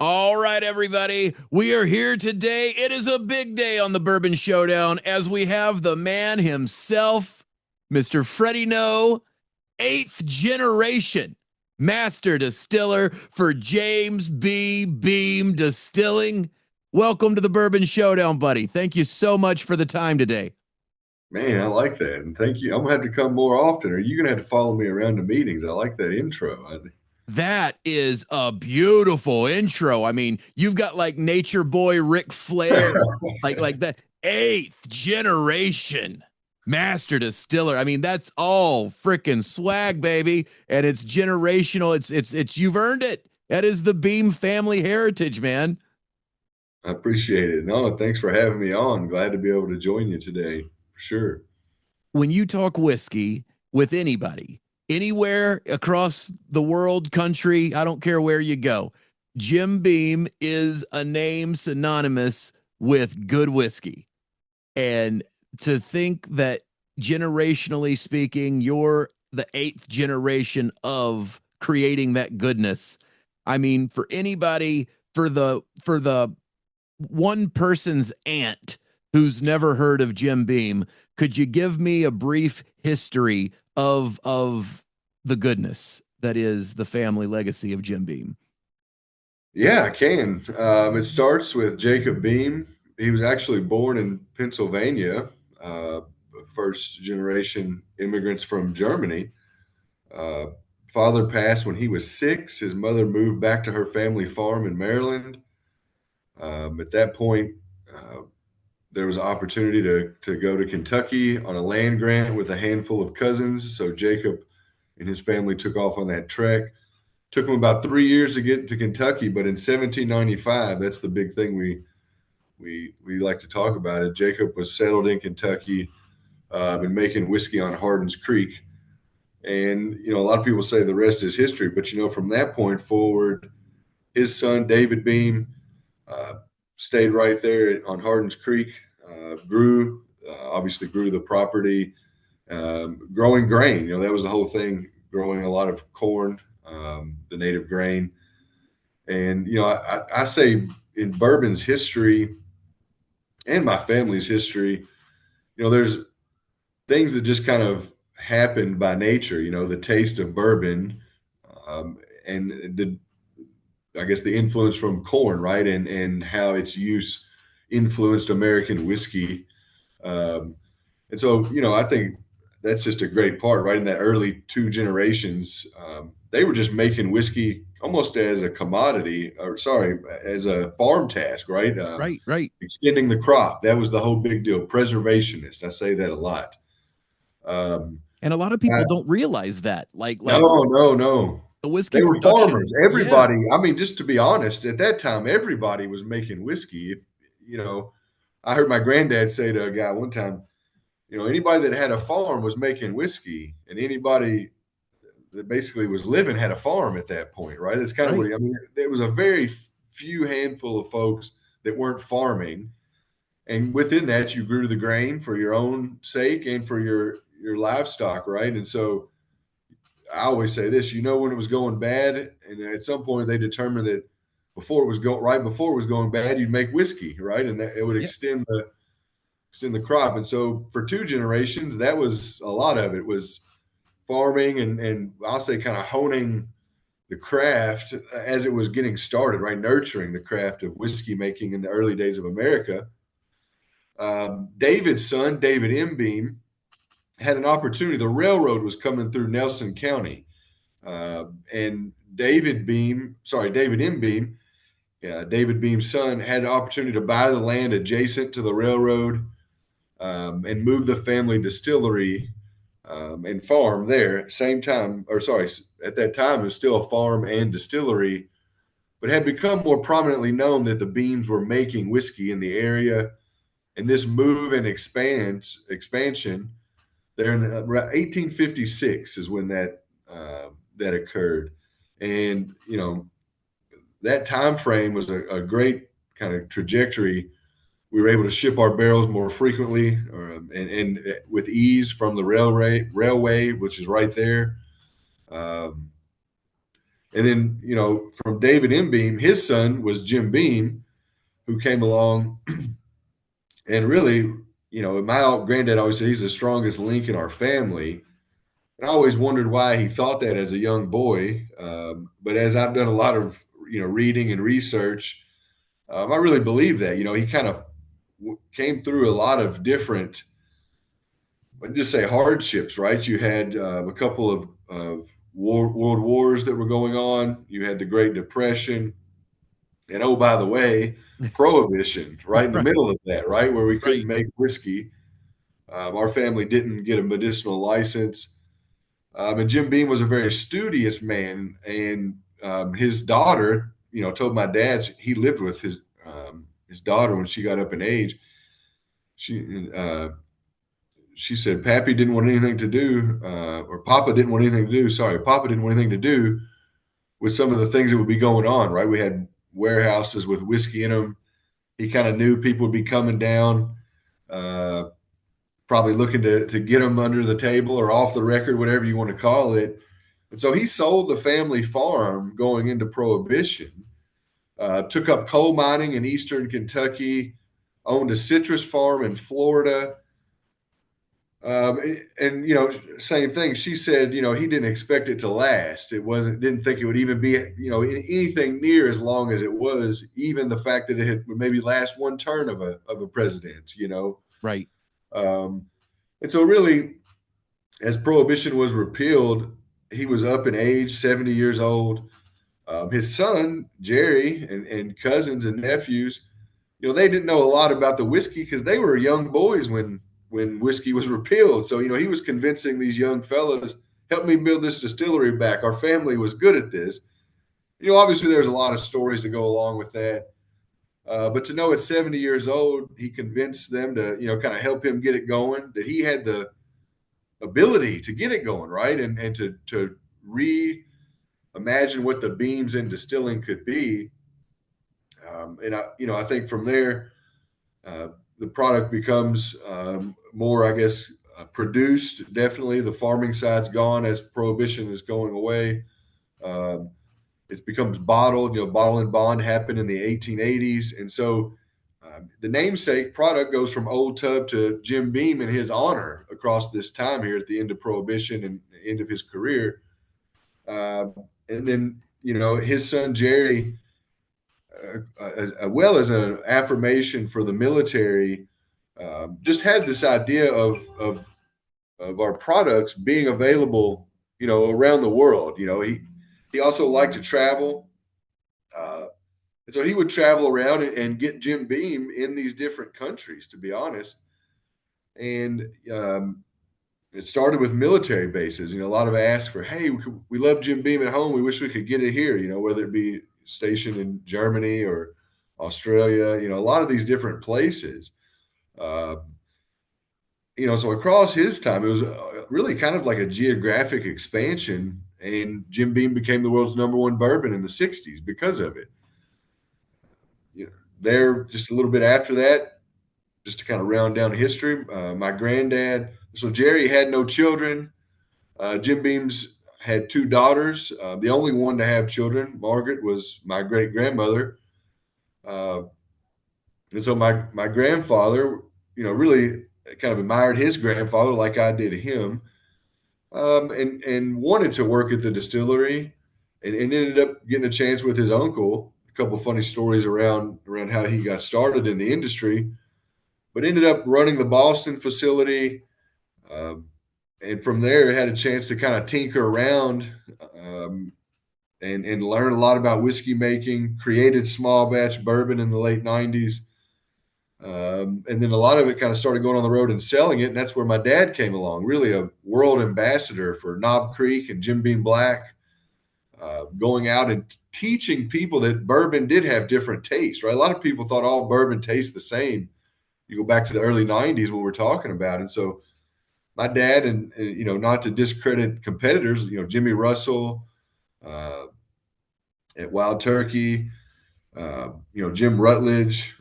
All right, everybody. We are here today. It is a big day on the Bourbon Showdown as we have the man himself, Mr. Freddie Noe, eighth generation master distiller for James B. Beam Distilling. Welcome to the Bourbon Showdown, buddy. Thank you so much for the time today. Man, I like that, and thank you. I'm gonna have to come more often, or you're gonna have to follow me around to meetings. I like that intro. That is a beautiful intro. I mean, you've got like Nature Boy Ric Flair, like that eighth generation master distiller. I mean, that's all freaking swag, baby, and it's generational. It's you've earned it. That is the Beam family heritage, man. I appreciate it. No, thanks for having me on. Glad to be able to join you today, for sure. When you talk whiskey with anybody, anywhere across the world, country, I don't care where you go, Jim Beam is a name synonymous with good whiskey. And to think that generationally speaking, you're the eighth generation of creating that goodness. I mean, for anybody, for the one person's aunt who's never heard of Jim Beam, could you give me a brief history of the goodness that is the family legacy of Jim Beam? Yeah, I can. It starts with Jacob Beam. He was actually born in Pennsylvania, first generation immigrants from Germany. Uh, Father passed when he was 6. His mother moved back to her family farm in Maryland. At that point, uh, there was an opportunity to go to Kentucky on a land grant with a handful of cousins. So Jacob and his family took off on that trek. Took him about 3 years to get to Kentucky, but in 1795, that's the big thing we like to talk about. It. Jacob was settled in Kentucky, and making whiskey on Hardin's Creek. And a lot of people say the rest is history, but from that point forward, his son David Beam uh, stayed right there on Hardin's Creek, obviously grew the property, growing grain. That was the whole thing, growing a lot of corn, the native grain. And, I say in bourbon's history and my family's history, there's things that just kind of happened by nature, the taste of bourbon, and I guess the influence from corn, right? And how its use influenced American whiskey. Um, and so, I think that's just a great part, right? In that early two generations, they were just making whiskey almost as a commodity, or sorry, as a farm task, right? Right, right. Extending the crop. That was the whole big deal. Preservationist. I say that a lot. Um, And a lot of people don't realize that. Like no, no, no. the whiskey They were farmers. production. Everybody, Yes. I mean, just to be honest, at that time, everybody was making whiskey. If you know, I heard my granddad say to a guy one time, anybody that had a farm was making whiskey, and anybody that basically was living had a farm at that point, right? It's kind of Right. what I mean. There was a very few handful of folks that weren't farming, and within that, you grew the grain for your own sake and for your livestock, right? And so I always say this, when it was going bad, and at some point they determined that right before it was going bad, you'd make whiskey, right, and that it would Yeah. extend the crop. And so for two generations, that was a lot of it was farming and I'll say kind of honing the craft as it was getting started, right, nurturing the craft of whiskey making in the early days of America. David's son, David M. Beam, had an opportunity. The railroad was coming through Nelson County. And David M. Beam, David Beam's son, had an opportunity to buy the land adjacent to the railroad, and move the family distillery, and farm there. Same time, or sorry, at that time, it was still a farm and distillery, but had become more prominently known that the Beams were making whiskey in the area. And this move and expansion there in 1856 is when that occurred. And that time frame was a great kind of trajectory. We were able to ship our barrels more frequently, and with ease from the railway, which is right there. Um, And then, from David M. Beam, his son was Jim Beam, who came along and really, my granddad always said he's the strongest link in our family. And I always wondered why he thought that as a young boy. But as I've done a lot of, reading and research, I really believe that. He kind of came through a lot of different, let's just say, hardships, right? You had a couple of world wars that were going on. You had the Great Depression. And oh, by the way, Prohibition, right in the Right. middle of that, right? Where we couldn't Right. make whiskey. Our family didn't get a medicinal license. And Jim Beam was a very studious man. And his daughter, told my dad he lived with his daughter when she got up in age. She she said Pappy didn't want anything to do, or Papa didn't want anything to do. Sorry, Papa didn't want anything to do with some of the things that would be going on. Right, we had warehouses with whiskey in them. He kind of knew people would be coming down, uh, probably looking to get them under the table or off the record, whatever you want to call it. And so he sold the family farm going into Prohibition. Took up coal mining in eastern Kentucky, owned a citrus farm in Florida. And same thing. She said, he didn't expect it to last. It wasn't. Didn't think it would even be, anything near as long as it was. Even the fact that it had maybe last one turn of a president. Right. Um, and so really, as Prohibition was repealed, he was up in age, 70 years old. His son Jerry and cousins and nephews, they didn't know a lot about the whiskey because they were young boys when whiskey was repealed. So, he was convincing these young fellas, help me build this distillery back. Our family was good at this. Obviously there's a lot of stories to go along with that. But to know at 70 years old, he convinced them to, kind of help him get it going, that he had the ability to get it going, right? And to reimagine what the beams in distilling could be. And I think from there, the product becomes more, I guess, produced. Definitely, the farming side's gone as Prohibition is going away. Um, it becomes bottled. Bottle and bond happened in the 1880s, and so the namesake product goes from Old Tub to Jim Beam in his honor across this time here at the end of Prohibition and the end of his career. Uh, and then his son Jerry, as well as an affirmation for the military, just had this idea of our products being available, around the world. He also liked to travel, and so he would travel around and get Jim Beam in these different countries. To be honest, and it started with military bases. A lot of ask for, hey, we love Jim Beam at home. We wish we could get it here. Whether it be stationed in Germany or Australia. A lot of these different places. Uh, so across his time, it was really kind of like a geographic expansion, and Jim Beam became the world's number one bourbon in the '60s because of it. There, just a little bit after that, just to kind of round down history, my granddad. So Jerry had no children. Jim Beam's had two daughters. The only one to have children, Margaret, was my great grandmother. Uh, and so my grandfather, really kind of admired his grandfather like I did him, and wanted to work at the distillery, and ended up getting a chance with his uncle. A couple of funny stories around how he got started in the industry, but ended up running the Boston facility. Um, and from there, had a chance to kind of tinker around, um, and learn a lot about whiskey making. Created small batch bourbon in the late '90s, and then a lot of it kind of started going on the road and selling it. And that's where my dad came along, really a world ambassador for Knob Creek and Jim Beam Black, going out and teaching people that bourbon did have different tastes, right? A lot of people thought all bourbon tastes the same. You go back to the early '90s when we're talking about. And so my dad, and not to discredit competitors, Jimmy Russell uh, at Wild Turkey, Jim Rutledge,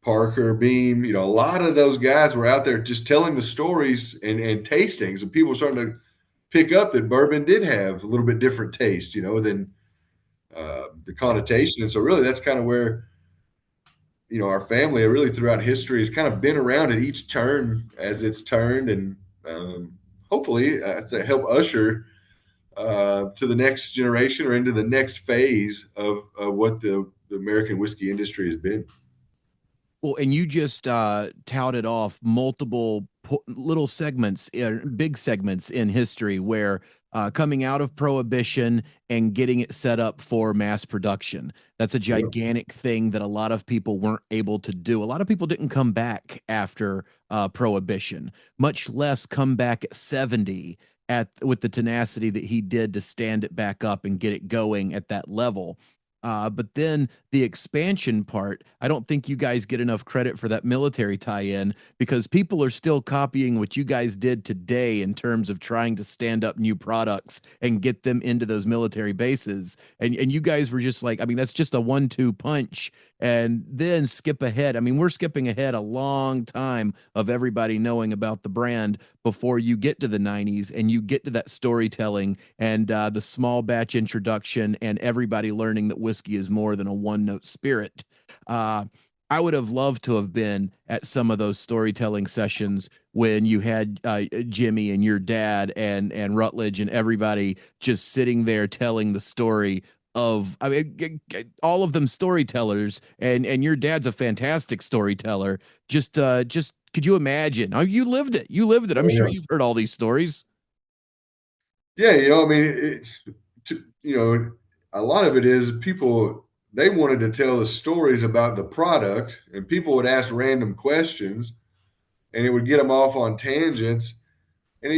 Parker, Beam, a lot of those guys were out there just telling the stories and tastings, and people were starting to pick up that bourbon did have a little bit different taste, than the connotation. And so, really, that's kind of where our family, really throughout history, has kind of been around at each turn as it's turned, and hopefully, to help usher to the next generation or into the next phase of what the American whiskey industry has been. Well, and you just touted off multiple little segments, big segments in history where coming out of Prohibition and getting it set up for mass production. That's a Yeah. gigantic thing that a lot of people weren't able to do. A lot of people didn't come back after Prohibition, much less come back at 70 with the tenacity that he did to stand it back up and get it going at that level. But then the expansion part, I don't think you guys get enough credit for that military tie-in because people are still copying what you guys did today in terms of trying to stand up new products and get them into those military bases. And you guys were just like, I mean, that's just a 1-2 punch and then skip ahead. I mean, we're skipping ahead a long time of everybody knowing about the brand before you get to the 90s and you get to that storytelling and the small batch introduction and everybody learning that whiskey is more than a one note spirit. Uh, I would have loved to have been at some of those storytelling sessions when you had Jimmy and your dad and Rutledge and everybody just sitting there telling the story of, I mean, all of them storytellers, and your dad's a fantastic storyteller. Just could you imagine? Oh, you lived it. You lived it. I'm sure Yeah. you've heard all these stories. Yeah, I mean, a lot of it is people, they wanted to tell the stories about the product, and people would ask random questions, and it would get them off on tangents. And,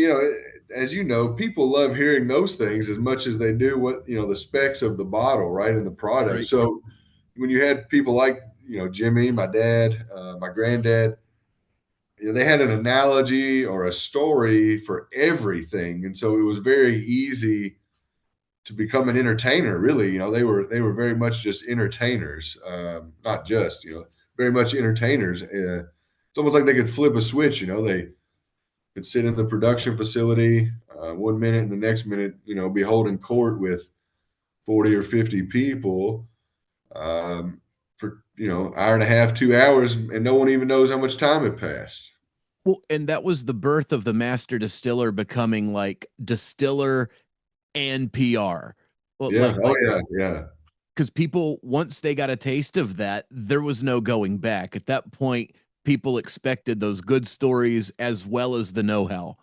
as you know, people love hearing those things as much as they do what, the specs of the bottle, right, and the product. Right. So when you had people like, Jimmy, my dad, my granddad, they had an analogy or a story for everything. And so it was very easy to become an entertainer. Really, they were very much just entertainers, not just very much entertainers. It's almost like they could flip a switch. They could sit in the production facility 1 minute, and the next minute, be holding court with 40 or 50 people for hour and a half, 2 hours, and no one even knows how much time had passed. Well, and that was the birth of the master distiller becoming like distiller and PR. Well, Yeah. Oh like yeah. Yeah. because people once they got a taste of that, there was no going back. At that point, people expected those good stories as well as the know-how.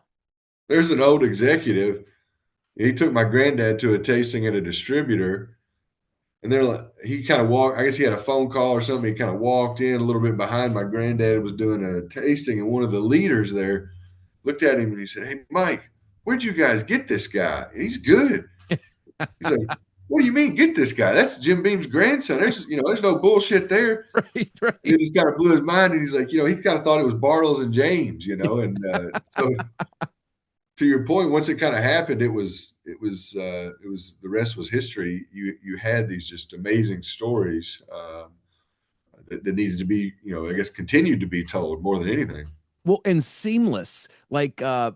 There's an old executive. He took my granddad to a tasting at a distributor, and they're like, he kind of walked. I guess he had a phone call or something. He kind of walked in a little bit behind my granddad, was doing a tasting, and one of the leaders there looked at him and he said, "Hey, Mike, where'd you guys get this guy? He's good." He's like, "What do you mean, get this guy? That's Jim Beam's grandson. There's no bullshit there." Right, right. It just kind of blew his mind, and he's like, he kind of thought it was Bartles and James, and so to your point, once it kind of happened, it was the rest was history. You had these just amazing stories that needed to be, I guess, continued to be told more than anything. Well, and seamless. Like at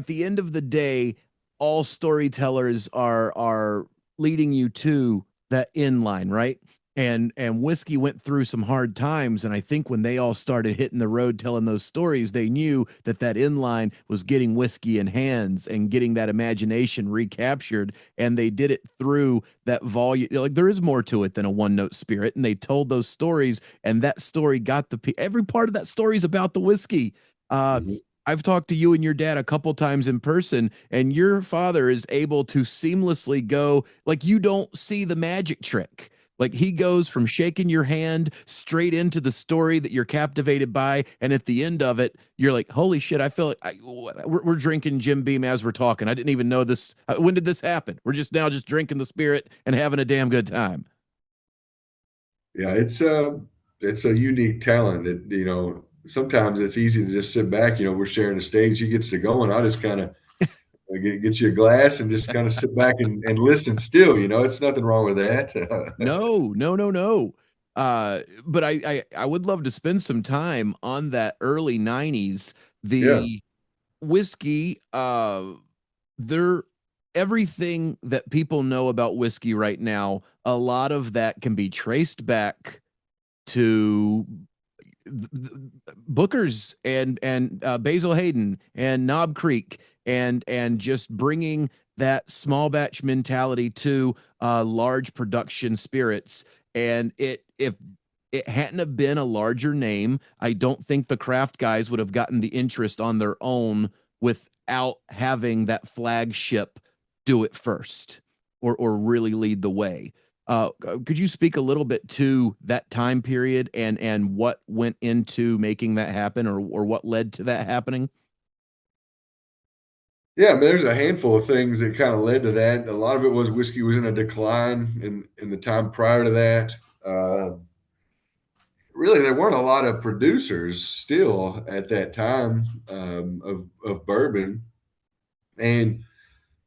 the end of the day, all storytellers are leading you to that in line, right? And whiskey went through some hard times, and I think when they all started hitting the road telling those stories, they knew that that in line was getting whiskey in hands and getting that imagination recaptured, and they did it through that volume. Like there is more to it than a one note spirit, and they told those stories, and that story got every part of that story is about the whiskey. Uh, Mhm. I've talked to you and your dad a couple times in person, and your father is able to seamlessly go like you don't see the magic trick. Like he goes from shaking your hand straight into the story that you're captivated by, and at the end of it, you're like, "Holy shit!" I feel like we're drinking Jim Beam as we're talking. I didn't even know this. When did this happen? We're just now just drinking the spirit and having a damn good time. Yeah, it's a unique talent that sometimes it's easy to just sit back. We're sharing a stage. He gets to go, and I just kind of get you a glass and just kind of sit back and listen. Still, it's nothing wrong with that. No, no, no, no. But I would love to spend some time on that early 90s. Yeah. The whiskey, there everything that people know about whiskey right now, a lot of that can be traced back to Booker's and Basil Hayden and Knob Creek and just bringing that small batch mentality to large production spirits. And it if it hadn't have been a larger name, I don't think the craft guys would have gotten the interest on their own without having that flagship do it first or really lead the way. Could you speak a little bit to that time period and what went into making that happen, or what led to that happening? Yeah, I mean, there's a handful of things that kind of led to that. A lot of it was whiskey was in a decline in the time prior to that. Really, there weren't a lot of producers still at that time of bourbon, and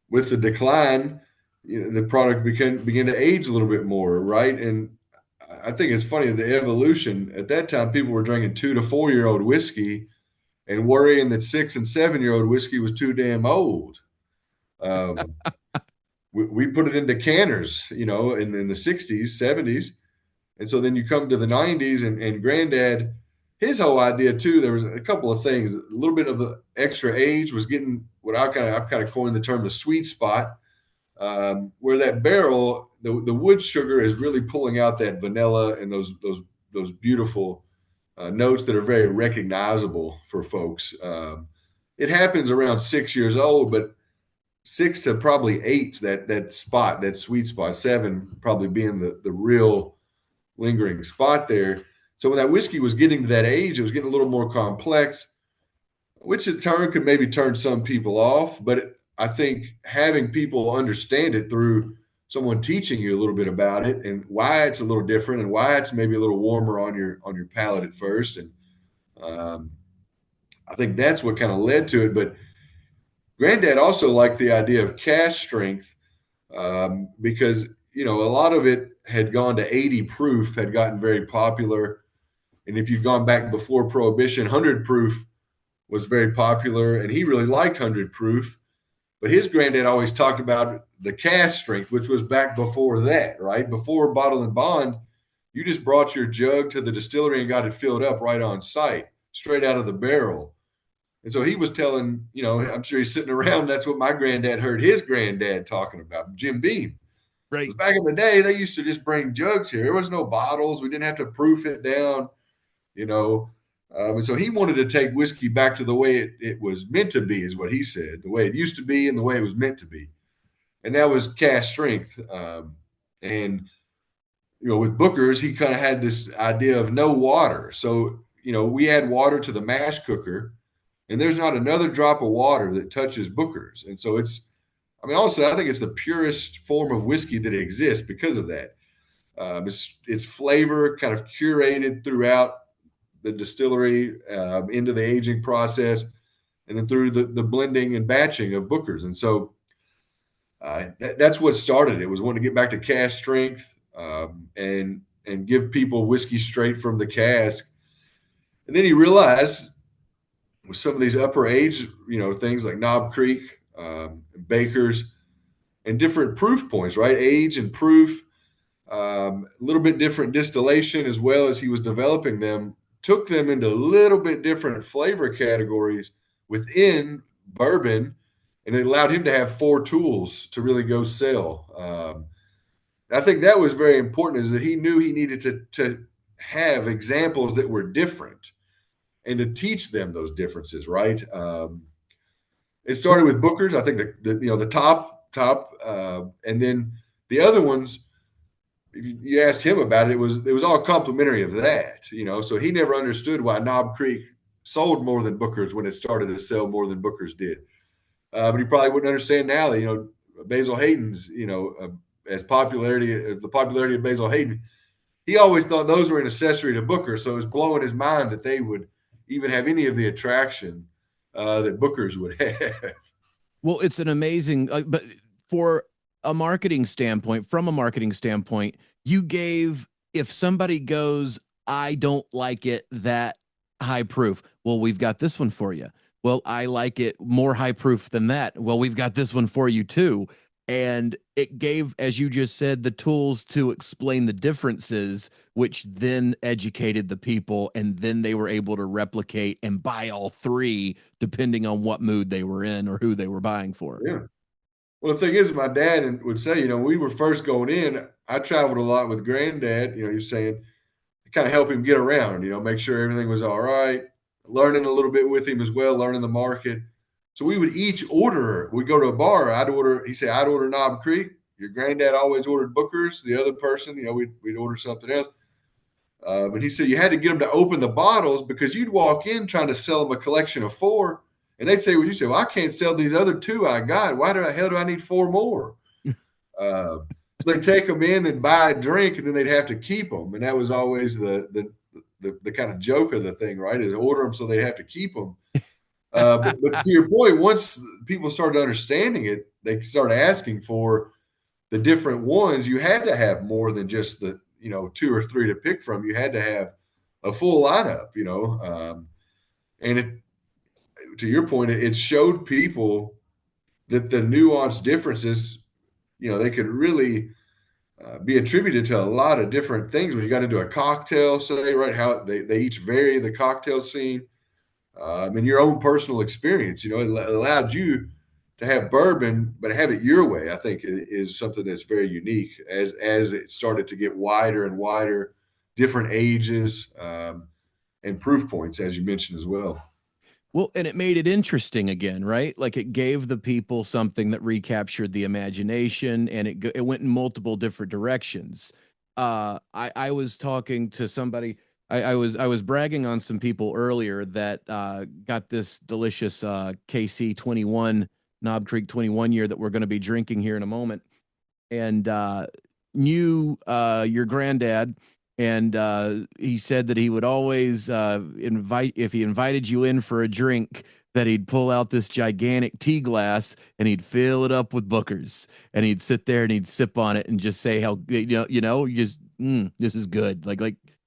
with the decline, the product began to age a little bit more, right? And I think it's funny the evolution at that time. People were drinking 2 to 4 year old whiskey and worrying that 6 and 7 year old whiskey was too damn old. Um, we put it into canners, in the 60s, 70s. And so then you come to the 90s, and Granddad, his whole idea too, there was a couple of things. A little bit of the extra age was getting what I've kind of coined the term the sweet spot, where that barrel, the wood sugar is really pulling out that vanilla and those beautiful notes that are very recognizable for folks. It happens around 6 years old, but 6 to probably 8, that spot, that sweet spot, 7 probably being the real lingering spot there. So when that whiskey was getting to that age, it was getting a little more complex, which in turn could maybe turn some people off. But I think having people understand it through someone teaching you a little bit about it and why it's a little different and why it's maybe a little warmer on your palate at first, and um, I think that's what kind of led to it. But Granddad also liked the idea of cask strength, because a lot of it had gone to 80 proof, had gotten very popular. And if you'd gone back before Prohibition, 100 proof was very popular, and he really liked 100 proof. But his granddad always talked about the cask strength, which was back before that, right? Before bottle and bond, you just brought your jug to the distillery and got it filled up right on site, straight out of the barrel. And so he was telling, I'm sure he's sitting around. That's what my granddad heard his granddad talking about, Jim Beam. Right. Because back in the day, they used to just bring jugs here. There was no bottles. We didn't have to proof it down, you know. And so he wanted to take whiskey back to the way it was meant to be, is what he said, the way it used to be and the way it was meant to be. And that was cask strength. And, with Booker's, he kind of had this idea of no water. So, we add water to the mash cooker, and there's not another drop of water that touches Booker's. And so honestly, I think it's the purest form of whiskey that exists because of that. It's flavor kind of curated throughout the distillery, into the aging process, and then through the blending and batching of Booker's. And so that's what started. It was wanting to get back to cask strength, and give people whiskey straight from the cask. And then he realized with some of these upper age, things like Knob Creek, Baker's, and different proof points, right? Age and proof, a little bit different distillation, as well as he was developing them, took them into a little bit different flavor categories within bourbon, and it allowed him to have 4 tools to really go sell. I think that was very important, is that he knew he needed to have examples that were different and to teach them those differences, right? It started with Booker's. I think the top, and then the other ones. If you asked him about it, it was all complimentary of that, So he never understood why Knob Creek sold more than Booker's when it started to sell more than Booker's did. But he probably wouldn't understand now that Basil Hayden's, as the popularity of Basil Hayden, he always thought those were an accessory to Booker. So it was blowing his mind that they would even have any of the attraction that Booker's would have. Well, it's an amazing, but for from a marketing standpoint, you gave, if somebody goes, I don't like it that high proof, well, we've got this one for you. Well, I like it more high proof than that. Well, we've got this one for you too. And it gave, as you just said, the tools to explain the differences, which then educated the people. And then they were able to replicate and buy all three, depending on what mood they were in or who they were buying for. Yeah. Well, the thing is, my dad would say, we were first going in. I traveled a lot with granddad. He was saying, kind of help him get around, make sure everything was all right, learning a little bit with him as well, learning the market. So we would each order, we'd go to a bar. He said, I'd order Knob Creek. Your granddad always ordered Booker's. The other person, we'd order something else. But he said you had to get them to open the bottles because you'd walk in trying to sell them a collection of four. And they'd say, well, you say, well, I can't sell these other two I got. Why the hell do I need four more? So they take them in and buy a drink, and then they'd have to keep them. And that was always the kind of joke of the thing, right? Is order them so they have to keep them. But to your point, once people started understanding it, they started asking for the different ones. You had to have more than just the two or three to pick from. You had to have a full lineup, and to your point, it showed people that the nuanced differences, they could really be attributed to a lot of different things. When you got into a cocktail, say, right, how they each vary the cocktail scene, and your own personal experience. It allowed you to have bourbon, but have it your way. I think is something that's very unique as it started to get wider and wider, different ages, and proof points, as you mentioned as well. Well, and it made it interesting again, right? Like it gave the people something that recaptured the imagination, and it went in multiple different directions. I was talking to somebody. I was bragging on some people earlier that got this delicious KC 21 Knob Creek 21 year that we're going to be drinking here in a moment, and knew your granddad, and he said that he would always invite, if he invited you in for a drink, that he'd pull out this gigantic tea glass and he'd fill it up with Booker's, and he'd sit there and he'd sip on it and just say how you just this is good. Like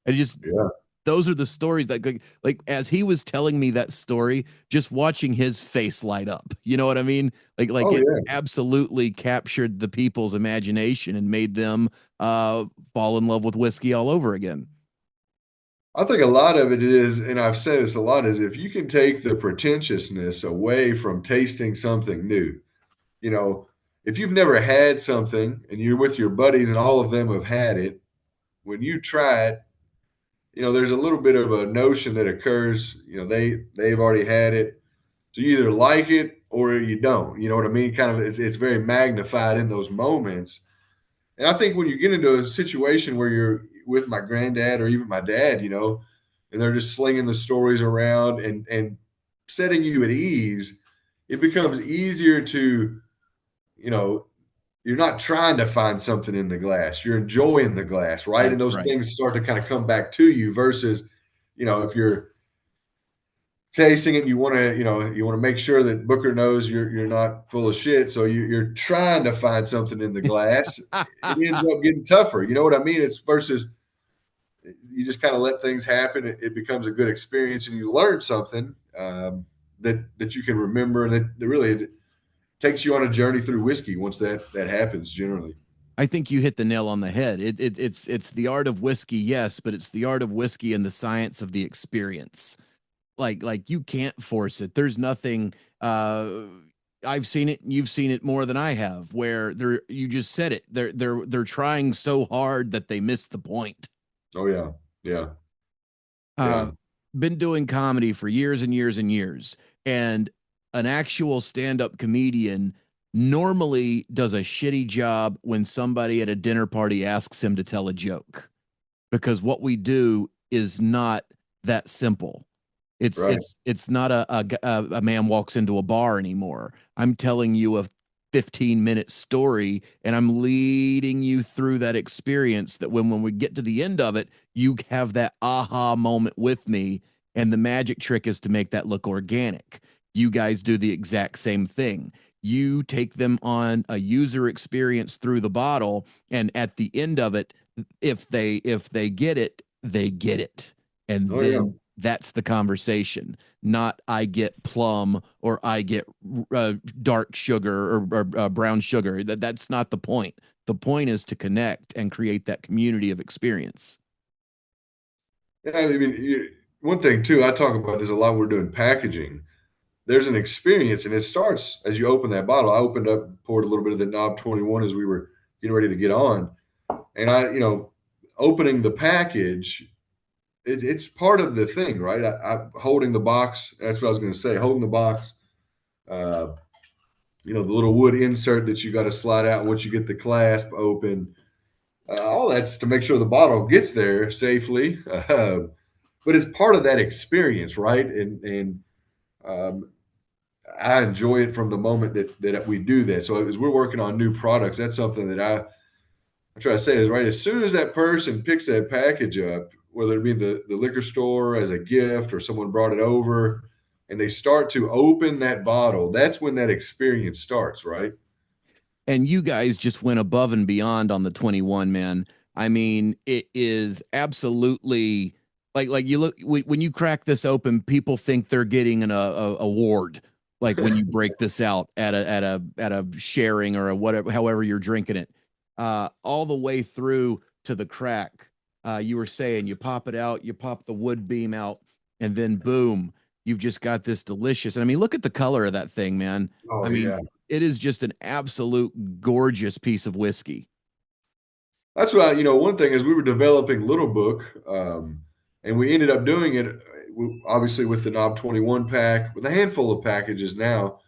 I just Yeah. those are the stories like as he was telling me that story, just watching his face light up. You know what I mean? Like Oh it yeah. absolutely captured the people's imagination and made them fall in love with whiskey all over again. I think a lot of it is, and I've said this a lot, is if you can take the pretentiousness away from tasting something new. You know, if you've never had something and you're with your buddies and all of them have had it, when you try it, there's a little bit of a notion that occurs. They've already had it, so you either like it or you don't. You know what I mean? Kind of, it's very magnified in those moments. And I think when you get into a situation where you're with my granddad or even my dad, and they're just slinging the stories around and setting you at ease, it becomes easier to, you know, you're not trying to find something in the glass. You're enjoying the glass, right? And That's those right. things start to kind of come back to you versus, if you're tasting it, you want to make sure that Booker knows you're not full of shit. So you're trying to find something in the glass. It ends up getting tougher. You know what I mean? It's versus you just kind of let things happen. It becomes a good experience, and you learn something that you can remember, and that really takes you on a journey through whiskey once that happens. Generally, I think you hit the nail on the head. It's the art of whiskey, yes, but it's the art of whiskey and the science of the experience. Like you can't force it. There's nothing I've seen it, and you've seen it more than I have, where you just said it. They're trying so hard that they miss the point. oh yeah, yeah, Uh, yeah. been doing comedy for years and years and years, and an actual stand-up comedian normally does a shitty job when somebody at a dinner party asks him to tell a joke, because what we do is not that simple. It's Right. it's it's not a man walks into a bar anymore. I'm telling you a 15-minute story, and I'm leading you through that experience, that when we get to the end of it, you have that aha moment with me, and the magic trick is to make that look organic. You guys do the exact same thing. You take them on a user experience through the bottle, and at the end of it, if they get it, they get it. And Oh yeah. That's the conversation, not I get plum or I get dark sugar or brown sugar. That's not the point. The point is to connect and create that community of experience. Yeah, I mean, one thing too, I talk about this a lot when we're doing packaging. There's an experience, and it starts as you open that bottle. I opened up, poured a little bit of the Knob 21 as we were getting ready to get on, and opening the package, it's part of the thing, right? I holding the box. That's what I was going to say. Holding the box, uh, the little wood insert that you got to slide out once you get the clasp open. All that's to make sure the bottle gets there safely. But it's part of that experience, right? And um, I enjoy it from the moment that we do that. So as we're working on new products, that's something that I try to say is right. As soon as that person picks that package up, whether it be the liquor store as a gift or someone brought it over, and they start to open that bottle, that's when that experience starts, right? And you guys just went above and beyond on the 21, man. I mean, it is absolutely like you look when you crack this open, people think they're getting an award. Like when you break this out at a sharing or a whatever, however you're drinking it, all the way through to the crack. You were saying you pop it out, you pop the wood beam out, and then boom, you've just got this delicious. And I mean, look at the color of that thing, man. Oh I mean, yeah. it is just an absolute gorgeous piece of whiskey. That's what one thing is we were developing Little Book, and we ended up doing it obviously with the Knob 21 pack, with a handful of packages now.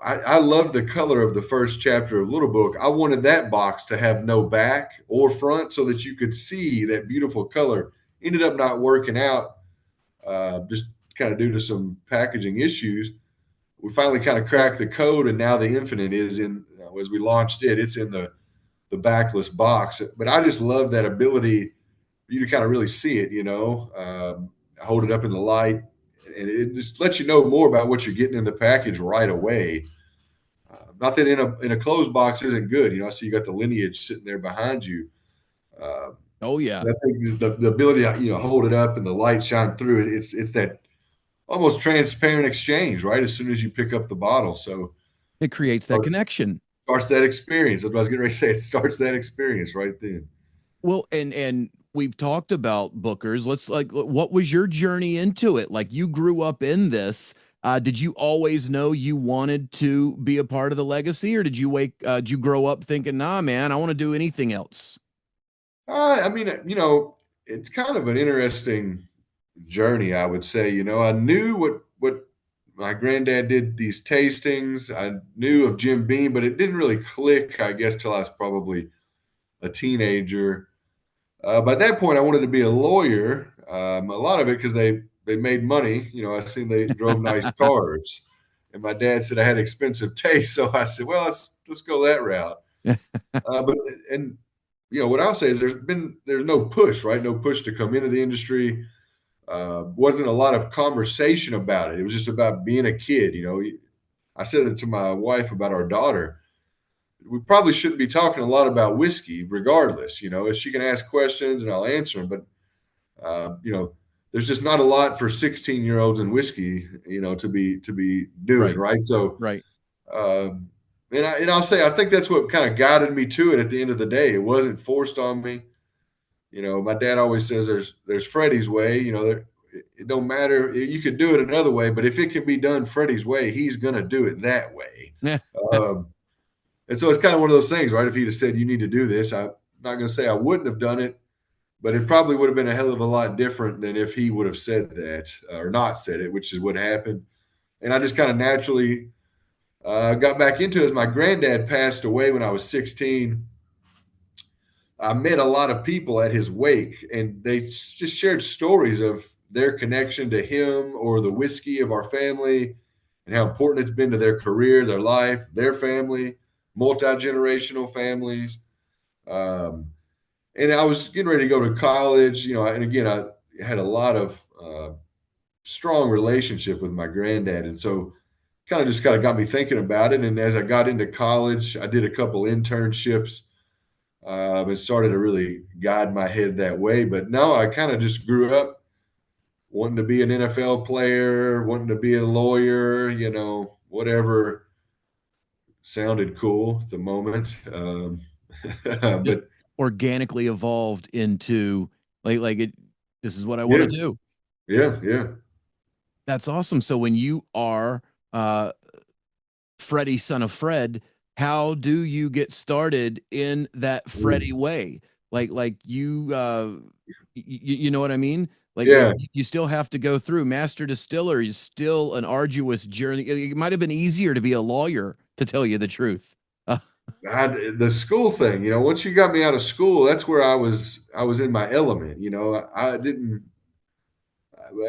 I love the color of the first chapter of Little Book. I wanted that box to have no back or front so that you could see that beautiful color. Ended up not working out, just kind of due to some packaging issues. We finally kind of cracked the code, and now the Infinite is in. As we launched it, it's in the backless box. But I just love that ability for you to kind of really see it. Hold it up in the light, and it just lets you know more about what you're getting in the package right away. Not that in a closed box isn't good. I see you got the lineage sitting there behind you. Uh, Oh yeah, I think the ability to hold it up and the light shine through it. It's that almost transparent exchange, right? As soon as you pick up the bottle, so it creates that connection. starts that experience. That's what I was getting ready to say. It starts that experience right then. Well, and we've talked about Booker's. Let's like, what was your journey into it? Like, you grew up in this. Did you always know you wanted to be a part of the legacy, or did you grow up thinking, nah, man, I want to do anything else? I mean, it's kind of an interesting journey, I would say. I knew what my granddad did these tastings. I knew of Jim Beam, but it didn't really click, I guess, till I was probably a teenager. By that point, I wanted to be a lawyer. A lot of it because they made money. I seen they drove nice cars, and my dad said I had expensive taste. So I said, well, let's go that route. But and what I'll say is there's no push, right? No push to come into the industry. Wasn't a lot of conversation about it. It was just about being a kid. I said it to my wife about our daughter. We probably shouldn't be talking a lot about whiskey, regardless. If she can ask questions and I'll answer them, but there's just not a lot for 16-year-olds in whiskey, to be doing, Right, right? So, right. um, I'll say I think that's what kind of guided me to it. At the end of the day, it wasn't forced on me. My dad always says there's Freddie's way. It don't matter. You could do it another way, but if it can be done Freddie's way, he's gonna do it that way. Um, and so it's kind of one of those things, right? If he'd have said you need to do this, I'm not gonna say I wouldn't have done it, but it probably would have been a hell of a lot different than if he would have said that or not said it, which is what happened. And I just kind of naturally got back into it as my granddad passed away when I was 16. I met a lot of people at his wake, and they just shared stories of their connection to him or the whiskey of our family and how important it's been to their career, their life, their family, multi generational families. Um, and I was getting ready to go to college, and again, I had a lot of strong relationship with my granddad. And so kind of got me thinking about it. And as I got into college, I did a couple internships and started to really guide my head that way. But no, I kind of just grew up wanting to be an NFL player, wanting to be a lawyer, whatever sounded cool at the moment. Just But organically evolved into like it. This is what I want to yeah, do. yeah, yeah. That's awesome. So when you are uh Freddie, son of Fred, how do you get started in that Freddie Ooh, way? Like you know what I mean? Like yeah. you still have to go through master distiller is still an arduous journey. It might have been easier to be a lawyer, to tell you the truth. Uh, The school thing, once you got me out of school, that's where I was in my element. I didn't.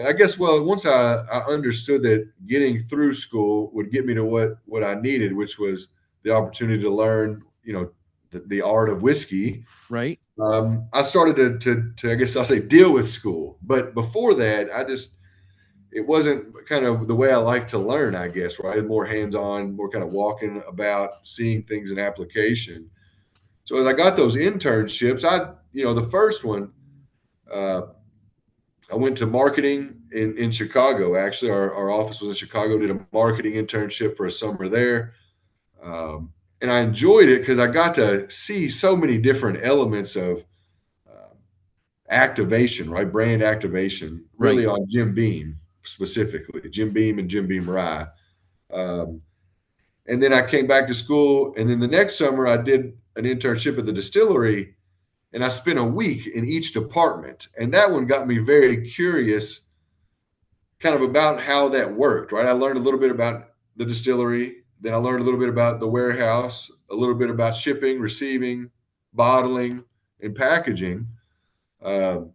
I guess, well, once I understood that getting through school would get me to what I needed, which was the opportunity to learn, the art of whiskey. right? I started to I guess I'll say deal with school, but before that, it wasn't kind of the way I like to learn. I guess right, more hands on, more kind of walking about, seeing things in application. So as I got those internships, the first one, uh, I went to marketing in Chicago. Actually, our office was in Chicago. Did a marketing internship for a summer there, and I enjoyed it because I got to see so many different elements of uh, activation, right? Brand activation, Right. really on Jim Beam specifically, Jim Beam and Jim Beam Rye. Um, and then I came back to school, and then the next summer I did an internship at the distillery, and I spent a week in each department, and that one got me very curious kind of about how that worked, right? I learned a little bit about the distillery. Then I learned a little bit about the warehouse, a little bit about shipping, receiving, bottling, and packaging. Um,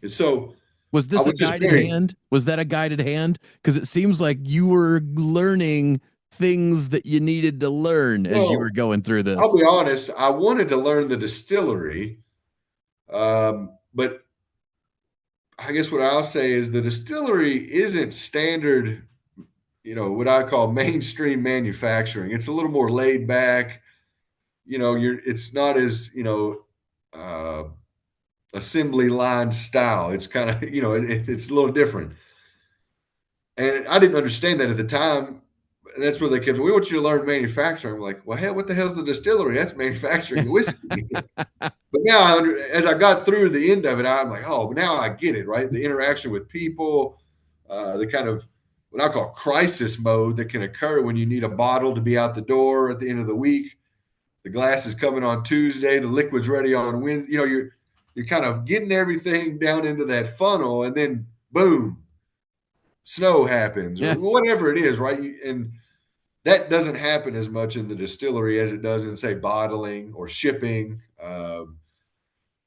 and so Was I this a was just guided very, hand? Was that a guided hand? Because it seems like you were learning things that you needed to learn as you were well, going through I'll this. be honest, I wanted to learn the distillery, but I guess what I'll say is the distillery isn't standard, what I call mainstream manufacturing. It's a little more laid back. It's not as uh, assembly line style. It's kind of it's a little different, and I didn't understand that at the time. And that's where they kept. We want you to learn manufacturing. I'm like, well, hell, what the hell's the distillery? That's manufacturing the whiskey. But now, as I got through the end of it, I'm like, oh, now I get it. Right, the interaction with people, the kind of what I call crisis mode that can occur when you need a bottle to be out the door at the end of the week. The glass is coming on Tuesday. The liquid's ready on Wednesday. You're kind of getting everything down into that funnel, and then boom, snow happens or Yeah. whatever it is, right? And that doesn't happen as much in the distillery as it does in, say, bottling or shipping.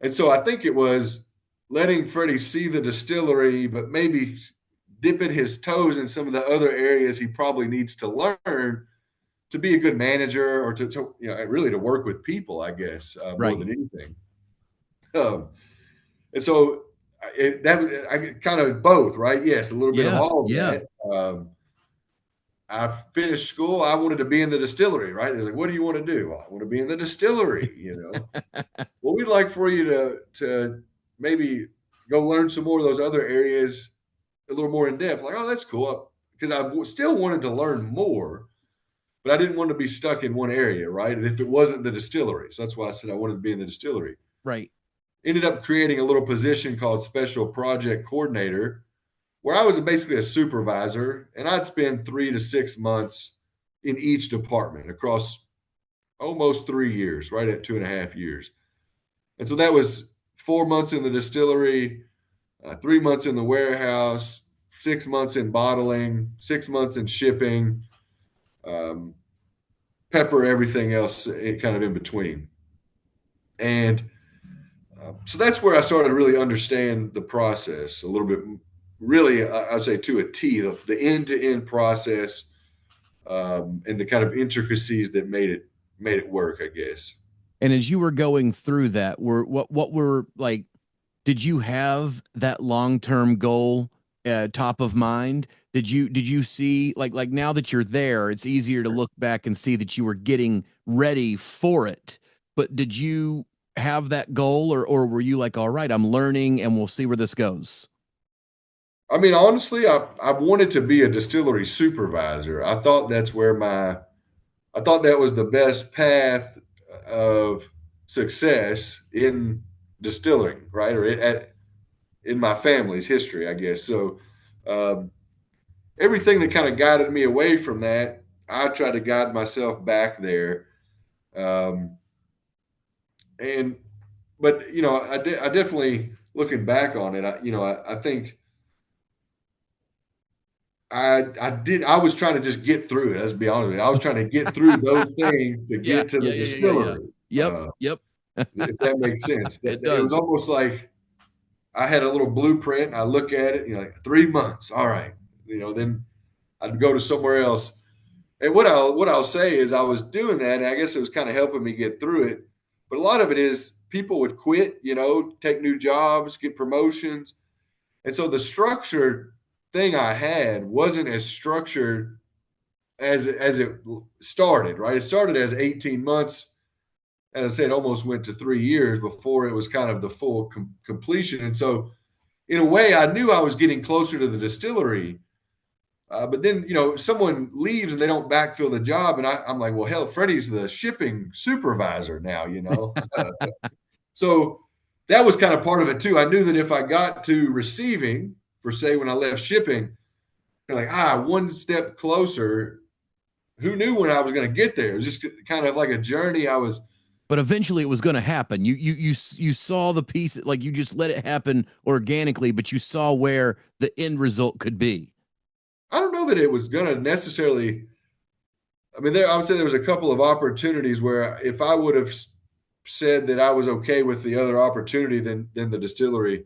And so I think it was letting Freddie see the distillery, but maybe dipping his toes in some of the other areas he probably needs to learn to be a good manager or to really to work with people, I guess, more Right. than anything. Um, and so that I kind of both, right? Yes, a little bit of Yeah. all of Yeah. that. I finished school. I wanted to be in the distillery, right? They're like, "What do you want to do?" Well, I want to be in the distillery. Well, we'd like for you to maybe go learn some more of those other areas a little more in depth. Like, oh, that's cool, because still wanted to learn more, but I didn't want to be stuck in one area, right? If it wasn't the distillery, so that's why I said I wanted to be in the distillery. Right. Ended up creating a little position called special project coordinator, where I was basically a supervisor, and I'd spend 3 to 6 months in each department across almost 3 years, right at 2.5 years. And so that was 4 months in the distillery, 3 months in the warehouse, 6 months in bottling, 6 months in shipping, um, pepper everything else kind of in between. And so that's where I started to really understand the process a little bit, really, I'd say to a T, of the end to end process, and the kind of intricacies that made it work, I guess. And as you were going through that, were what were like, did you have that long-term goal top of mind? Did you see like now that you're there, it's easier to look back and see that you were getting ready for it. But did you have that goal or were you like, all right, I'm learning and we'll see where this goes? I mean, honestly, I wanted to be a distillery supervisor. I thought that was the best path of success in distilling, right? In my family's history, I guess. So, um, everything that kind of guided me away from that, I tried to guide myself back there. Um, and, but I definitely looking back on it, I think I was trying to just get through it. Let's be honest with you. I was trying to get through those things to Yeah, get to yeah, the yeah, yeah, yeah. distillery. Yep, yep. If that makes sense, that It it was does. almost like I had a little blueprint. I look at it, like 3 months. All right, then I'd go to somewhere else. And what I'll say is I was doing that, and I guess it was kind of helping me get through it. But a lot of it is people would quit, take new jobs, get promotions, and so the structured thing I had wasn't as structured as it started. Right, it started as 18 months. As I said, almost went to 3 years before it was kind of the full completion. And so, in a way, I knew I was getting closer to the distillery. But then, someone leaves and they don't backfill the job. And I'm like, well, hell, Freddie's the shipping supervisor now. So that was kind of part of it too. I knew that if I got to receiving, for say, when I left shipping, like, one step closer, who knew when I was going to get there? It was just kind of like a journey. But eventually it was going to happen. You saw the piece, like you just let it happen organically, but you saw where the end result could be. I don't know that it was going to necessarily. I mean, I would say there was a couple of opportunities where if I would have said that I was okay with the other opportunity than the distillery,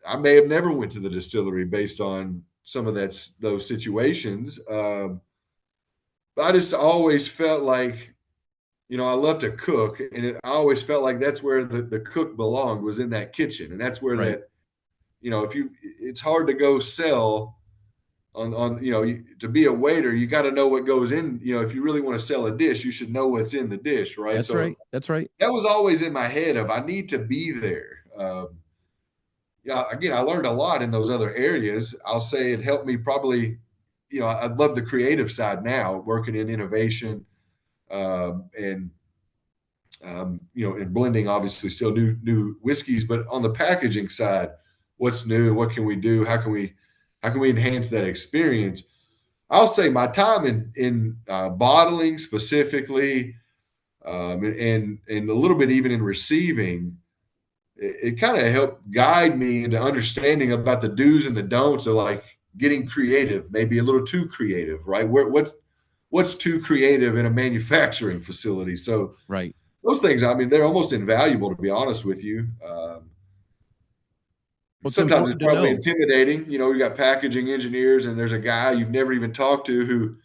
I may have never went to the distillery based on some of those situations. But I just always felt like, I love to cook, and I always felt like that's where the cook belonged, was in that kitchen, and that's where Right. that, if it's hard to go sell on to be a waiter. You got to know what goes in. If you really want to sell a dish, you should know what's in the dish, right? That's So right. That's right. that was always in my head of I need to be there. Yeah, again, I learned a lot in those other areas. I'll say it helped me probably. I love the creative side now, working in innovation, and and blending, obviously still new whiskeys, but on the packaging side, what's new? What can we do? How can we enhance that experience? I'll say my time in bottling specifically, and a little bit even in receiving, it kind of helped guide me into understanding about the do's and the don'ts of like getting creative, maybe a little too creative, right? What's too creative in a manufacturing facility? So Right. those things, I mean, they're almost invaluable, to be honest with you. Well, it's Sometimes it's important to probably know. intimidating. You got packaging engineers, and there's a guy you've never even talked to who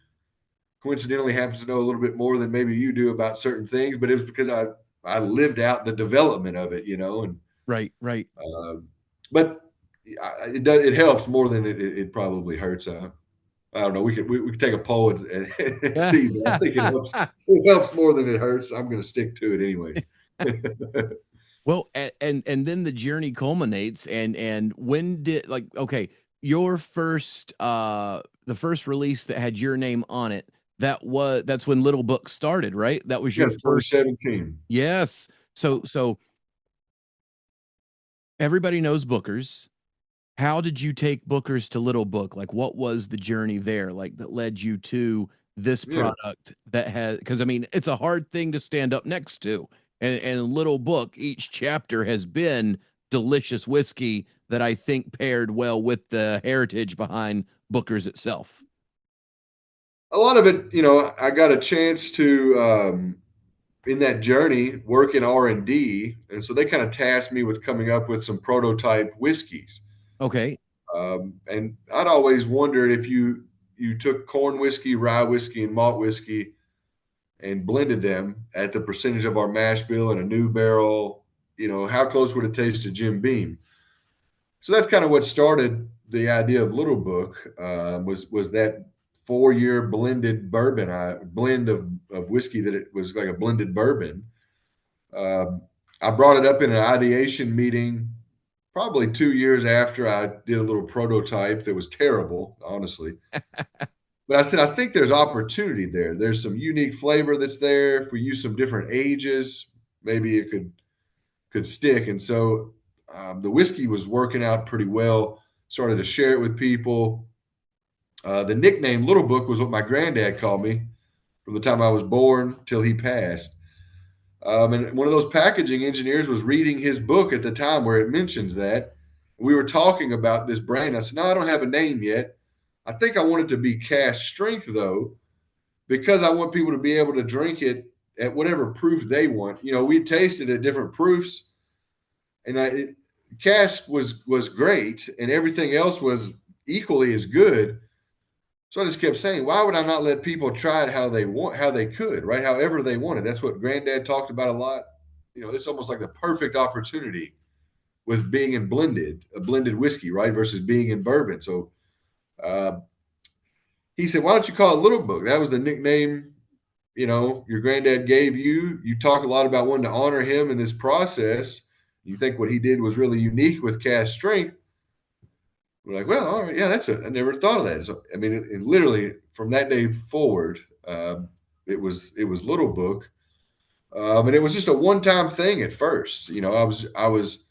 coincidentally happens to know a little bit more than maybe you do about certain things, but it was because I lived out the development of it. And Right. Right. uh, but it helps more than it probably hurts. I don't know. We could take a poll and see, but I think it helps more than it hurts. I'm going to stick to it anyway. Well, and then the journey culminates, and when did, like, okay, your first the first release that had your name on it, that's when Little Book started, right? That was Yeah, your first. 2017. Yes. So everybody knows Booker's. How did you take Booker's to Little Book? Like, what was the journey there, like, that led you to this Yeah. product that has, because I mean, it's a hard thing to stand up next to. And Little Book, each chapter has been delicious whiskey that I think paired well with the heritage behind Booker's itself. A lot of it, I got a chance to in that journey work in R&D, and so they kind of tasked me with coming up with some prototype whiskeys. Okay. And I'd always wondered if you took corn whiskey, rye whiskey, and malt whiskey and blended them at the percentage of our mash bill in a new barrel, how close would it taste to Jim Beam? So that's kind of what started the idea of Little Book, was that 4 year blended bourbon, blend of whiskey that it was like a blended bourbon. Um, I brought it up in an ideation meeting probably 2 years after I did a little prototype that was terrible, honestly. But I said, I think there's opportunity there. There's some unique flavor that's there. If we use some different ages, maybe it could stick. And so the whiskey was working out pretty well. Started to share it with people. The nickname Little Book was what my granddad called me from the time I was born till he passed. And one of those packaging engineers was reading his book at the time where it mentions that. We were talking about this brand. I said, no, I don't have a name yet. I think I want it to be Cask Strength, though, because I want people to be able to drink it at whatever proof they want. You know, we tasted at different proofs, and cask was great, and everything else was equally as good. So I just kept saying, why would I not let people try it how they want, how they could, right? However they wanted. That's what Granddad talked about a lot. You know, it's almost like the perfect opportunity with being in a blended whiskey, right, versus being in bourbon. So uh, he said, why don't you call it Little Book? That was the nickname, you know, your granddad gave you. You talk a lot about wanting to honor him in this process. You think what he did was really unique with Cask Strength. We're like, well, all right, yeah, I never thought of that. So, I mean, it literally from that day forward, it was Little Book, and it was just a one time thing at first. You know, I was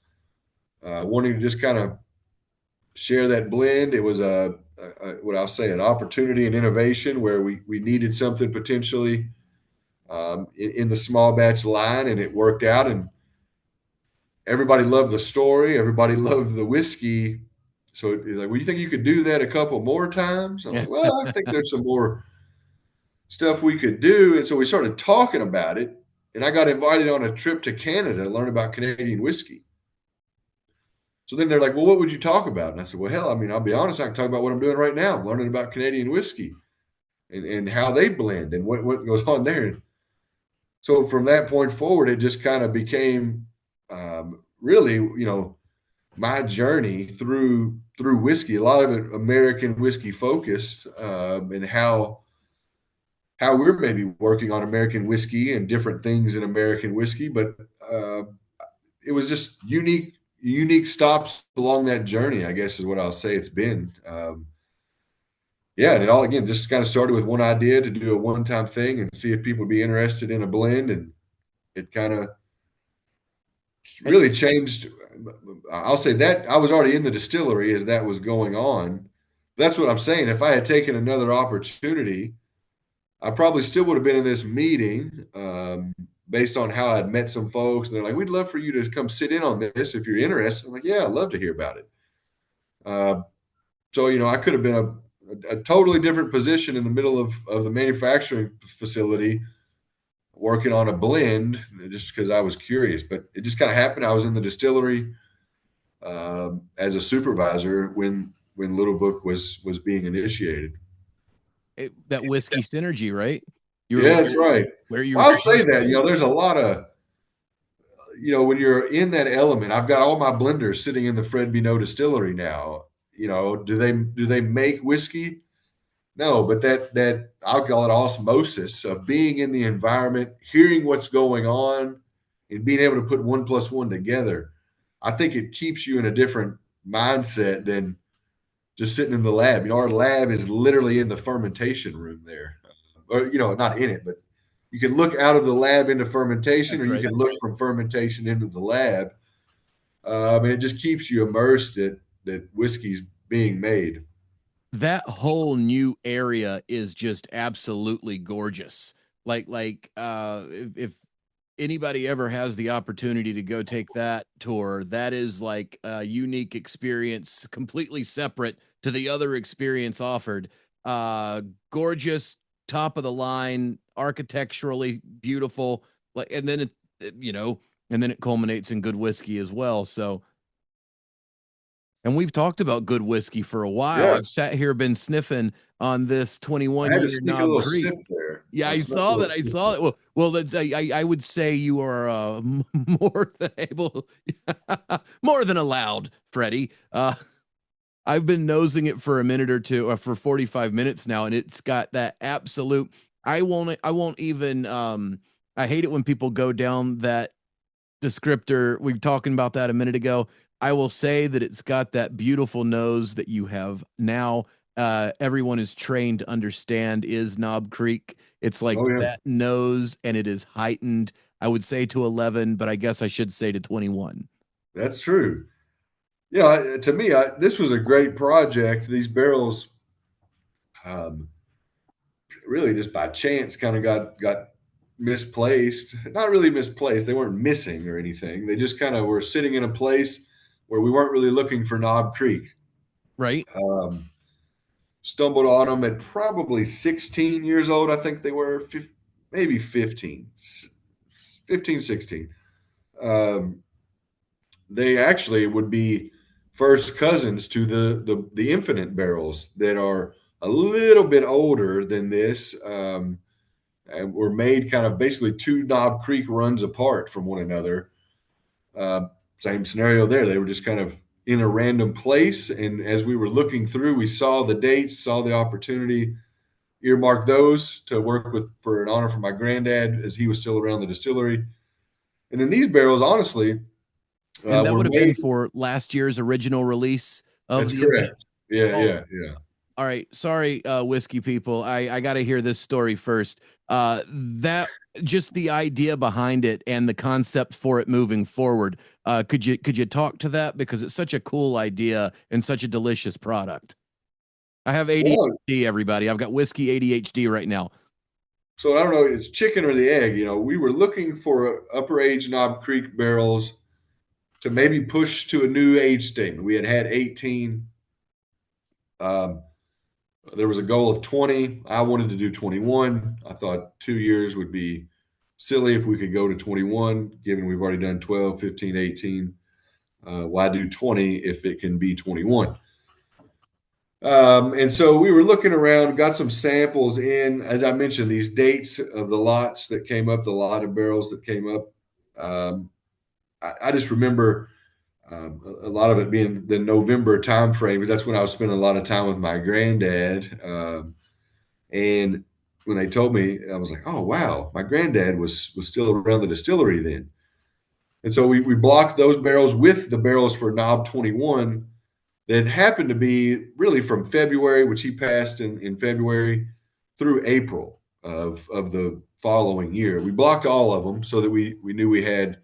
wanting to just kind of share that blend. It was what I'll say an opportunity and innovation where we needed something potentially in the small batch line, and it worked out. And everybody loved the story. Everybody loved the whiskey. So it's like, well, you think you could do that a couple more times? I'm like, well, I think there's some more stuff we could do. And so we started talking about it. And I got invited on a trip to Canada to learn about Canadian whiskey. So then they're like, well, what would you talk about? And I said, well, hell, I mean, I'll be honest, I can talk about what I'm doing right now. I'm learning about Canadian whiskey and how they blend and what goes on there. And so from that point forward, it just kind of became really, you know, my journey through whiskey. A lot of it American whiskey focused, and how we're maybe working on American whiskey and different things in American whiskey, but uh, it was just unique stops along that journey, I guess is what I'll say it's been. Yeah, and it all again just kind of started with one idea to do a one-time thing and see if people would be interested in a blend, and it kind of And really changed. I'll say that I was already in the distillery as that was going on. That's what I'm saying. If I had taken another opportunity, I probably still would have been in this meeting based on how I'd met some folks. And they're like, we'd love for you to come sit in on this if you're interested. I'm like, yeah, I'd love to hear about it. Uh, so, you know, I could have been a totally different position in the middle of the manufacturing facility working on a blend just because I was curious. But it just kind of happened. I was in the distillery as a supervisor when Little Book was being initiated. that whiskey synergy, right? You were Yeah, that's right. where you were Well, I'll say supposed to that, you be. know, there's a lot of, you know, when you're in that element, I've got all my blenders sitting in the Freddie Noe distillery now. You know, do they make whiskey? No, but that I'll call it osmosis of being in the environment, hearing what's going on, and being able to put one plus one together. I think it keeps you in a different mindset than just sitting in the lab. You know, our lab is literally in the fermentation room there, or you know, not in it, but you can look out of the lab into fermentation, or That's you right. can look from fermentation into the lab, and it just keeps you immersed that whiskey's being made. That whole new area is just absolutely gorgeous. If anybody ever has the opportunity to go take that tour, that is like a unique experience, completely separate to the other experience offered. Uh, Gorgeous, top of the line, architecturally beautiful, like, and then you know, and then it culminates in good whiskey as well. So, and we've talked about good whiskey for a while. Yeah, I've sat here, been sniffing on this I 21 had to year sneak a Knob little Creek. sip there. Yeah, I I smelled a saw little that. I sip saw there. it. Well, that's I would say you are more than able, more than allowed, Freddie. I've been nosing it for a minute or two, for 45 minutes now, and it's got that absolute. I won't even. I hate it when people go down that descriptor. We were talking about that a minute ago. I will say that it's got that beautiful nose that you have now. Everyone is trained to understand is Knob Creek. It's like Oh yeah, that nose, and it is heightened. I would say to 11, but I guess I should say to 21. that's true. Yeah, to me, this was a great project. These barrels, um, really just by chance, kind of got misplaced. Not really misplaced. They weren't missing or anything. They just kind of were sitting in a place where we weren't really looking for Knob Creek. Right? Um, Stumbled on them at probably 16 years old. I think they were maybe 15, 16. Um, they actually would be first cousins to the Infinite barrels that are a little bit older than this, and were made kind of basically two Knob Creek runs apart from one another. Uh, Same scenario there. They were just kind of in a random place, and as we were looking through, we saw the dates, saw the opportunity, earmarked those to work with for an honor for my granddad as he was still around the distillery. And then these barrels, honestly, And that were would have made. been for last year's original release of That's the Infinite. correct. Yeah, Oh, yeah, yeah. all right. Sorry, whiskey people. I got to hear this story first. That just the idea behind it and the concept for it moving forward. Could you talk to that because it's such a cool idea and such a delicious product. I have Well, ADHD. Everybody, I've got whiskey ADHD right now. so I don't know, it's chicken or the egg. We were looking for upper age Knob Creek barrels to maybe push to a new age statement. We had 18. Um, there was a goal of 20. I wanted to do 21. I thought 2 years would be silly if we could go to 21, given we've already done 12, 15, 18. Why do 20 if it can be 21? And so we were looking around, got some samples in, as I mentioned, these dates of the lots that came up, the lot of barrels that came up. I just remember a lot of it being the November timeframe, because that's when I was spending a lot of time with my granddad. And when they told me, I was like, "Oh wow, my granddad was still around the distillery then." And so we blocked those barrels with the barrels for Knob 21 that happened to be really from February, which he passed in February, through April of the following year. We blocked all of them so that we knew we had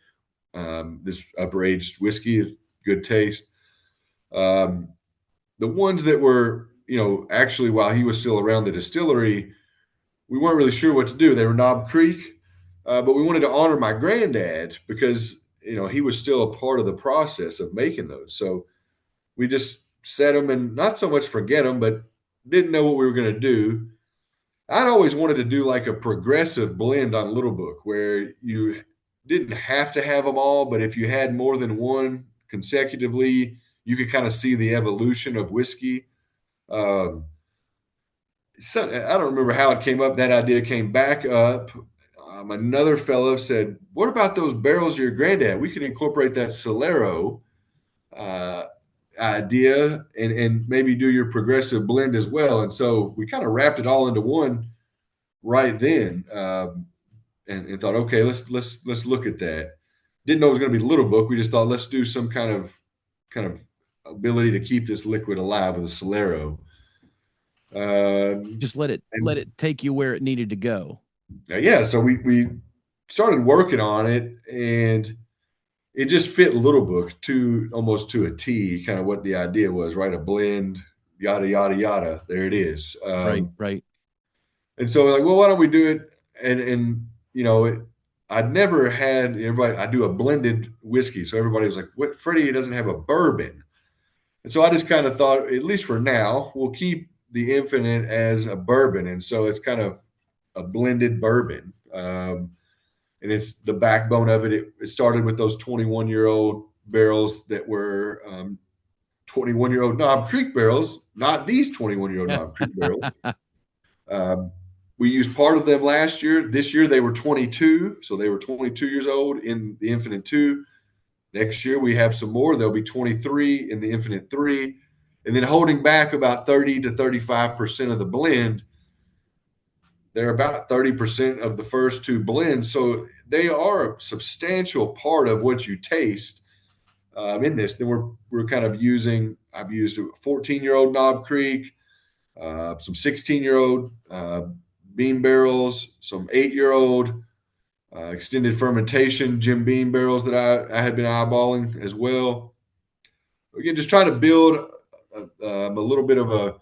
this upper aged whiskey, good taste. Um, the ones that were, actually while he was still around the distillery, we weren't really sure what to do. They were Knob Creek, but we wanted to honor my granddad because he was still a part of the process of making those. So we just set them and not so much forget them, but didn't know what we were going to do. I'd always wanted to do like a progressive blend on Little Book where you didn't have to have them all, but if you had more than one consecutively, you could kind of see the evolution of whiskey. Um, I don't remember how it came up. That idea came back up. Another fellow said, "What about those barrels of your granddad? We could incorporate that Solero uh, idea and maybe do your progressive blend as well." And so we kind of wrapped it all into one right then, and thought, okay, let's look at that. Didn't know it was going to be Little Book. We just thought let's do some kind of ability to keep this liquid alive with a Solero. Just let And it take you where it needed to go. yeah, so we started working on it, and it just fit Little Book to almost to a T, kind of what the idea was, right? A blend, yada yada yada. There it is. Right, right. And so like, well, why don't we do it? And I'd never had everybody. I do a blended whiskey, so everybody was like, "What? Freddie doesn't have a bourbon." And so I just kind of thought, at least for now, we'll keep the Infinite as a bourbon, and so it's kind of a blended bourbon. And it's the backbone of it. It started with those 21-year-old barrels that were 21-year-old Knob Creek barrels, not these 21-year-old Knob Creek barrels. Um, we used part of them last year. This year they were 22, so they were 22 years old in the Infinite 2. Next year we have some more. They'll be 23 in the Infinite 3. And then holding back about 30 to 35% of the blend, they're about 30% of the first two blends. So they are a substantial part of what you taste. in this. Then we're kind of using. I've used a 14-year-old Knob Creek, some 16-year-old bean barrels, some 8-year-old extended fermentation Jim Beam barrels that I had been eyeballing as well. Again, just trying to build a little bit of a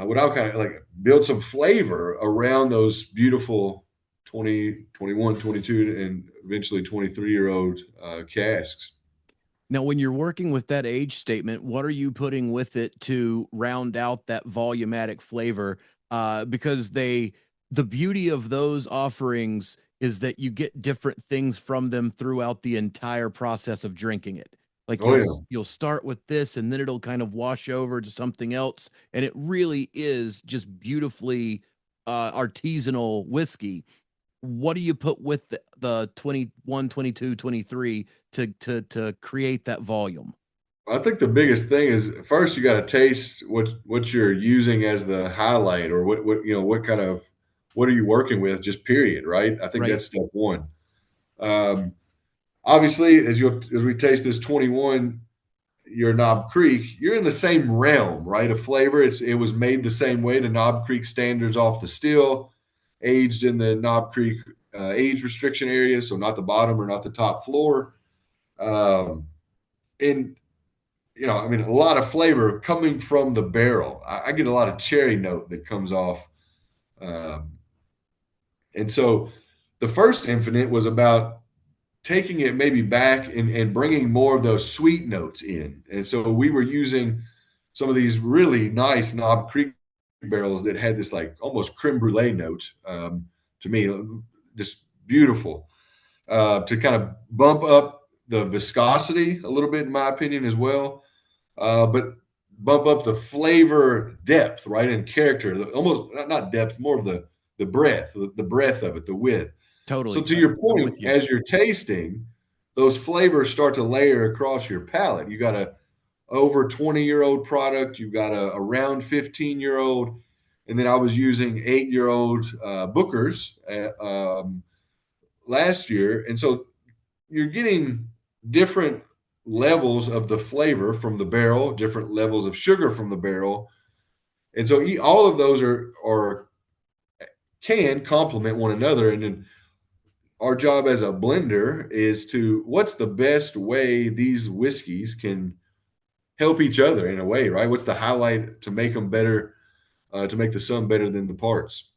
what I'll kind of like build some flavor around those beautiful 20, 21, 22, and eventually 23-year-old casks. Now, when you're working with that age statement, what are you putting with it to round out that volumatic flavor? Because the beauty of those offerings is that you get different things from them throughout the entire process of drinking it. Like Oh yeah. you'll start with this, and then it'll kind of wash over to something else, and it really is just beautifully artisanal whiskey. What do you put with the 21, 22, 23 to create that volume? I think the biggest thing is first you got to taste what you're using as the highlight, or what what kind of what are you working with, just period, right? I think Right. that's step one. Um, Obviously, as we taste this 21 year Knob Creek, you're in the same realm, right? Of flavor. It was made the same way to Knob Creek standards off the still, aged in the Knob Creek age restriction area, so not the bottom or not the top floor. Um, and I mean, a lot of flavor coming from the barrel. I get a lot of cherry note that comes off, um, and so the first Infinite was about taking it maybe back and bringing more of those sweet notes in. And so we were using some of these really nice Knob Creek barrels that had this like almost creme brulee note, to me, just beautiful, to kind of bump up the viscosity a little bit, in my opinion, as well. But bump up the flavor depth, right, and character, almost not depth, more of the breadth, the breadth of it, the width. So Totally. to your I'm point, with you. as you're tasting, those flavors start to layer across your palate. You got a over 20-year-old product, you got a around 15-year-old, and then I was using 8-year-old Bookers last year, and so you're getting different levels of the flavor from the barrel, different levels of sugar from the barrel, and so all of those are can complement one another. And then our job as a blender is to what's the best way these whiskeys can help each other in a way, right? What's the highlight to make them better, to make the sum better than the parts?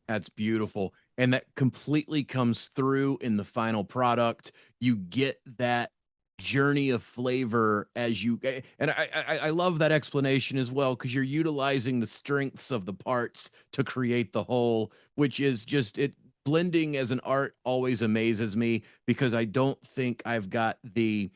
That's beautiful. And that completely comes through in the final product. You get that journey of flavor as you and I love that explanation as well, because you're utilizing the strengths of the parts to create the whole, which is just it. Blending as an art always amazes me, because I don't think I've got the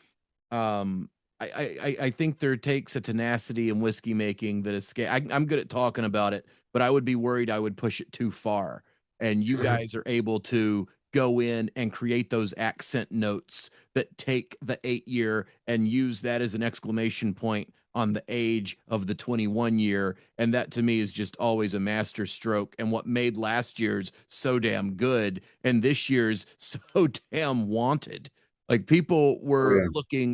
I think there takes a tenacity in whiskey making that escape. I'm good at talking about it, but I would be worried I would push it too far. And you guys are able to go in and create those accent notes that take the 8 year and use that as an exclamation point on the age of the 21 year. And that to me is just always a master stroke, and what made last year's so damn good and this year's so damn wanted. Like people Oh were yeah. looking.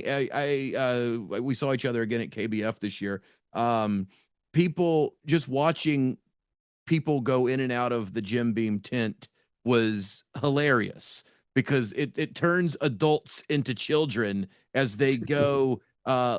We saw each other again at KBF this year. Um, People just watching people go in and out of the Jim Beam tent was hilarious, because it turns adults into children as they go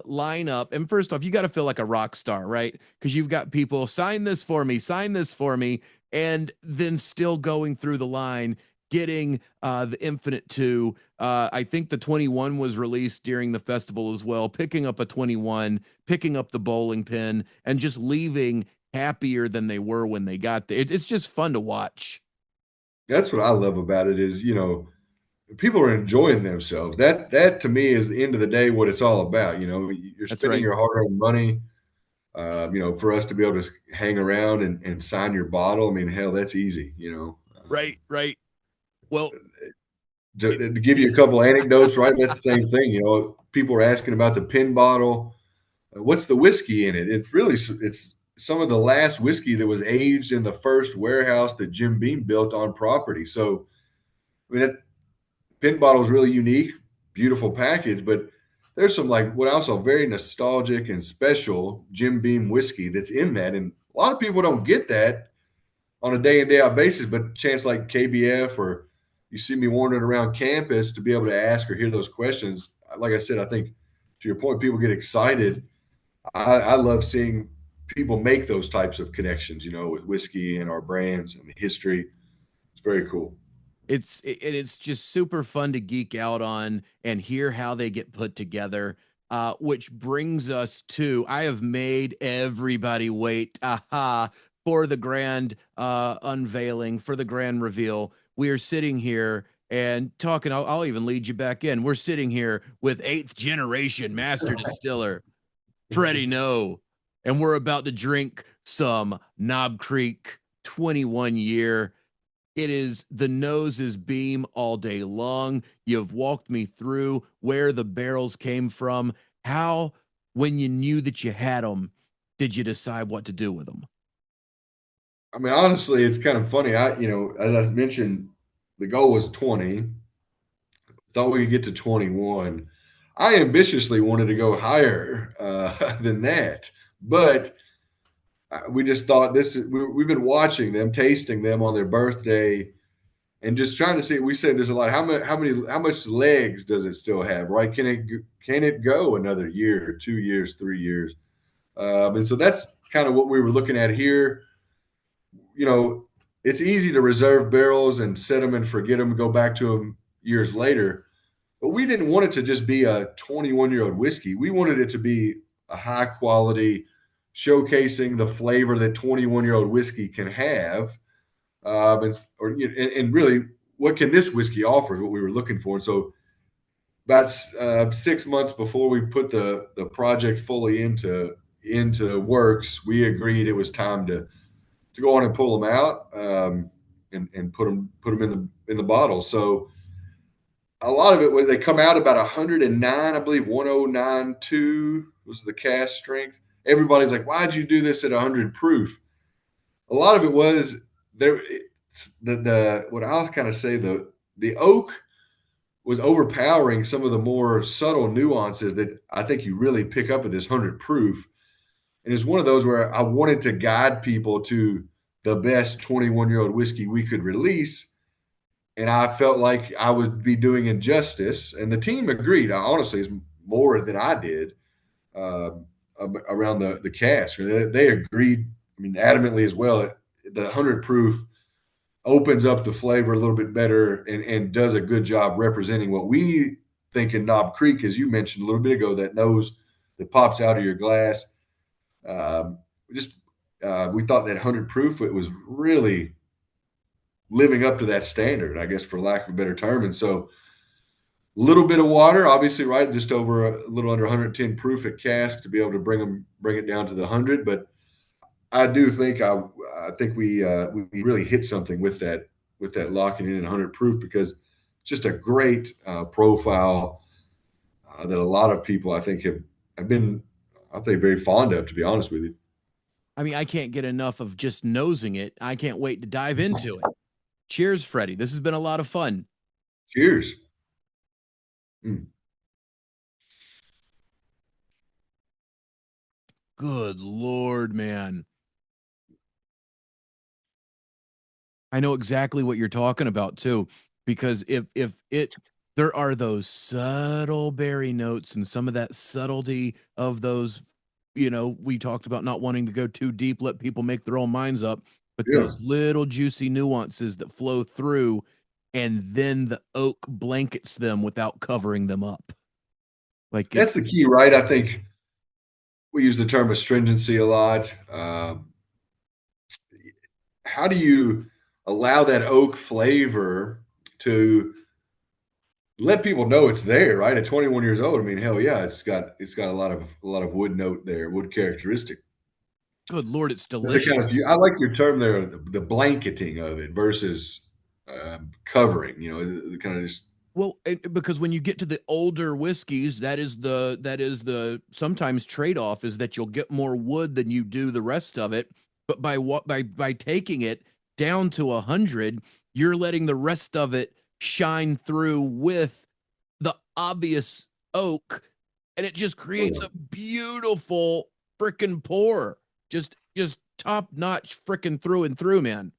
line up. And first off, you got to feel like a rock star, right? Because you've got people sign this for me, and then still going through the line, getting the Infinite 2. I think the 21 was released during the festival as well, picking up a 21, picking up the bowling pin, and just leaving happier than they were when they got there. It's just fun to watch. That's what I love about it is, people are enjoying themselves. That to me is the end of the day what it's all about. You're That's spending right. your hard-earned money. For us to be able to hang around and sign your bottle, I mean, hell, that's easy. Right, right. Well, it, To give you a couple anecdotes, right? That's the same thing. People are asking about the pin bottle. What's the whiskey in it? It's some of the last whiskey that was aged in the first warehouse that Jim Beam built on property. So, I mean, that pin bottle is really unique. beautiful package, but there's some like what I saw very nostalgic and special Jim Beam whiskey that's in that, and a lot of people don't get that on a day in day out basis. But chance like KBF or you see me wandering around campus to be able to ask or hear those questions. Like I said, I think to your point, people get excited. I love seeing people make those types of connections, with whiskey and our brands and the history. It's very cool. It's just super fun to geek out on and hear how they get put together. Which brings us to I have made everybody wait for the grand unveiling, for the grand reveal. We are sitting here and talking. I'll even lead you back in. We're sitting here with eighth generation master distiller Freddie Noe, and we're about to drink some Knob Creek 21 year. It is the noses beam all day long. You've walked me through where the barrels came from. How, when you knew that you had them, did you decide what to do with them? I mean, honestly, it's kind of funny. As I mentioned, the goal was 20. Thought we could get to 21. I ambitiously wanted to go higher than that, but we just thought we've been watching them, tasting them on their birthday, and just trying to see. We said there's a lot. How much legs does it still have? Right? Can it go another year, 2 years, 3 years? And so that's kind of what we were looking at here. It's easy to reserve barrels and set them and forget them, and go back to them years later. But we didn't want it to just be a 21-year-old whiskey. We wanted it to be a high quality, showcasing the flavor that 21-year-old whiskey can have, and really what can this whiskey offer is what we were looking for. And so about 6 months before we put the project fully into works, we agreed it was time to go on and pull them out, and put them in the bottle. So a lot of it was they come out about 109, I believe 1092 was the cast strength. Everybody's like, why'd you do this at 100 proof? A lot of it was there. The what I'll kind of say, the oak was overpowering some of the more subtle nuances that I think you really pick up at this 100 proof. And it's one of those where I wanted to guide people to the best 21-year-old whiskey we could release. And I felt like I would be doing injustice. And the team agreed. Honestly, it's more than I did uh, around the cask. They agreed, I mean, adamantly as well. The 100 proof opens up the flavor a little bit better and does a good job representing what we think in Knob Creek, as you mentioned a little bit ago, that nose that pops out of your glass. Um, just We thought that 100 proof, it was really living up to that standard, I guess, for lack of a better term. And so a little bit of water, obviously, right, just over a little under 110 proof at cask to be able to bring it down to the 100. But I do think I think we really hit something with that locking in at 100 proof, because it's just a great profile that a lot of people I think have been, I think, very fond of, to be honest with you. I mean, I can't get enough of just nosing it. I can't wait to dive into it. Cheers, Freddie. This has been a lot of fun. Cheers. Mm. Good Lord, man. I know exactly what you're talking about too, because if it there are those subtle berry notes and some of that subtlety of those, we talked about not wanting to go too deep, let people make their own minds up, but Yeah. those little juicy nuances that flow through, and then the oak blankets them without covering them up. Like That's the it's key, right? I think we use the term astringency a lot. How do you allow that oak flavor to let people know it's there, right? At 21 years old, I mean, hell yeah, it's got a lot of wood note there, wood characteristic. good Lord, it's That's a kind of delicious. I like your term there, the blanketing of it versus covering. The kind of just Well, because when you get to the older whiskeys, that is the sometimes trade-off is that you'll get more wood than you do the rest of it. But by taking it down to 100, you're letting the rest of it shine through with the obvious oak, and it just Oh, creates yeah. a beautiful freaking pour. Just top notch freaking through and through, man.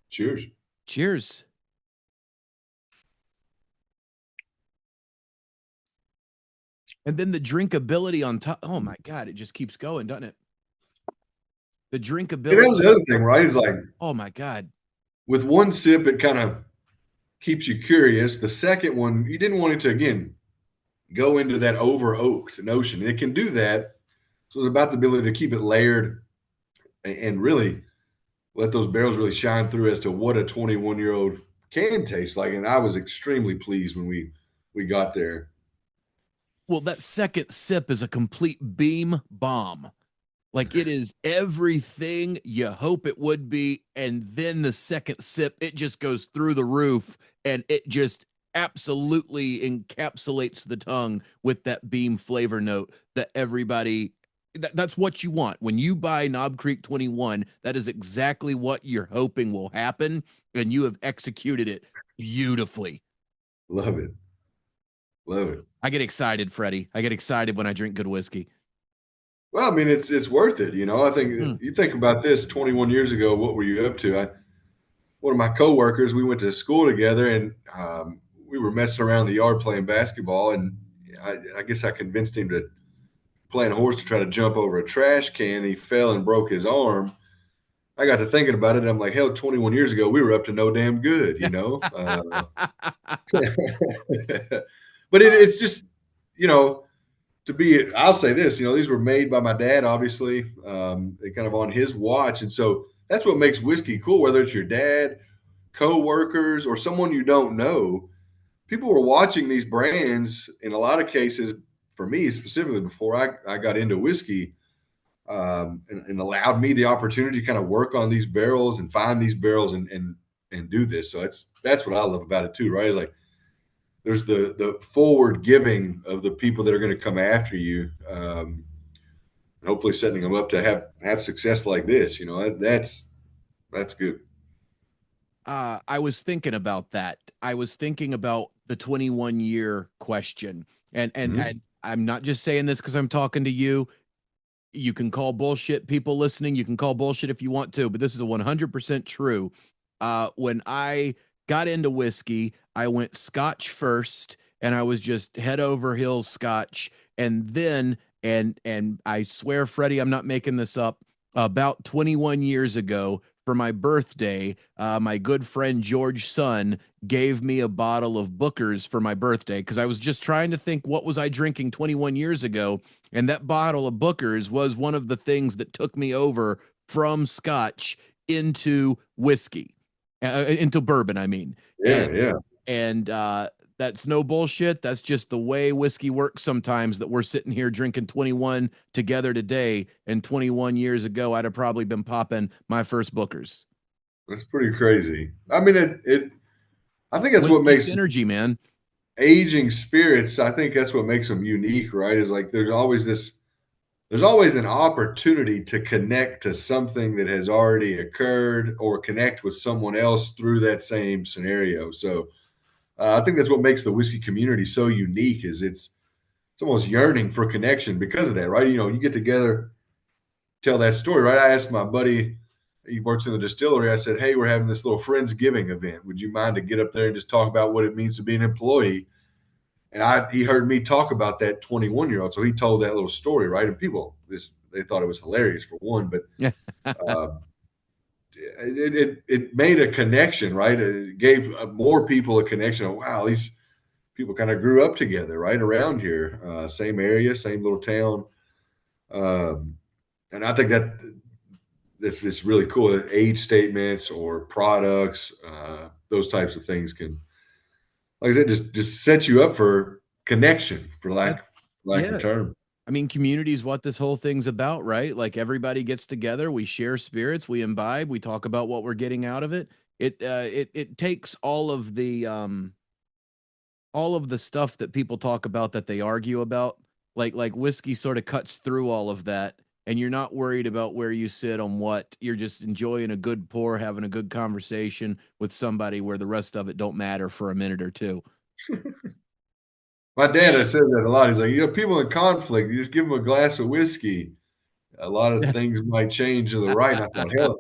Cheers. Cheers. And then the drinkability on top. Oh my God, it just keeps going, doesn't it? The And that drinkability. was the other thing, right? Is like Oh my God. with one sip, it kind of keeps you curious. The second one, you didn't want it to again go into that over oaked notion. It can do that. So it's about the ability to keep it layered and really let those barrels really shine through as to what a 21-year-old can taste like. And I was extremely pleased when we got there. Well, that second sip is a complete beam bomb. Like it is everything you hope it would be. And then the second sip, it just goes through the roof and it just absolutely encapsulates the tongue with that beam flavor note that everybody that's what you want. When you buy Knob Creek 21, that is exactly what you're hoping will happen. And you have executed it beautifully. Love it. Love it. I get excited, Freddie. I get excited when I drink good whiskey. Well, I mean, it's worth it. You know, I think Mm. you think about this 21 years ago, what were you up to? One of my coworkers, we went to school together and we were messing around in the yard playing basketball. And I guess I convinced him to play a horse to try to jump over a trash can. He fell and broke his arm. I got to thinking about it. And I'm like, hell, 21 years ago, we were up to no damn good, you know? But it's just, you know, to be, I'll say this, you know, these were made by my dad, obviously, kind of on his watch. And so that's what makes whiskey cool, whether it's your dad, co-workers, or someone you don't know. People were watching these brands in a lot of cases, for me specifically, before I got into whiskey, and allowed me the opportunity to kind of work on these barrels and find these barrels and do this. So that's what I love about it too, right? It's like there's the forward giving of the people that are going to come after you, and hopefully setting them up to have success like this. You know, that's good. I was thinking about that. I was thinking about the 21-year question. And Mhm. I'm not just saying this because I'm talking to you. You can call bullshit, people listening. You can call bullshit if you want to, but this is a 100% true. When I got into whiskey, I went Scotch first, and I was just head over heels Scotch, and then and I swear, Freddie, I'm not making this up. About 21 years ago, for my birthday, my good friend George Sun gave me a bottle of Booker's for my birthday because I was just trying to think what was I drinking 21 years ago, and that bottle of Booker's was one of the things that took me over from Scotch into whiskey, into bourbon, I mean. Yeah, And yeah. and that's no bullshit. That's just the way whiskey works sometimes, that we're sitting here drinking 21 together today. And 21 years ago, I'd have probably been popping my first Booker's. That's pretty crazy. I mean, it. I think that's what Whiskey makes synergy, man. aging spirits. I think that's what makes them unique, right? Is like there's always an opportunity to connect to something that has already occurred or connect with someone else through that same scenario. So I think that's what makes the whiskey community so unique. Is it's almost yearning for connection because of that, right? You know, you get together, tell that story, right? I asked my buddy, he works in the distillery. I said, "Hey, we're having this little friendsgiving event. Would you mind to get up there and just talk about what it means to be an employee?" And he heard me talk about that 21-year-old, so he told that little story, right? And people they thought it was hilarious for one, but Yeah. uh, it made a connection, right? It gave more people a connection. Of, wow, these people kind of grew up together, right around here, same area, same little town, um, and I think that's it's really cool. Age statements or products, those types of things can, like I said, just set you up for connection, for That, lack of yeah. term. I mean, community is what this whole thing's about, right? Like everybody gets together, we share spirits, we imbibe, we talk about what we're getting out of it. It takes all of the stuff that people talk about that they argue about. Like whiskey sort of cuts through all of that, and you're not worried about where you sit on what. You're just enjoying a good pour, having a good conversation with somebody where the rest of it don't matter for a minute or two. My dad says that a lot. He's like, people in conflict, you just give them a glass of whiskey. A lot of things might change to the right. And I thought, hell,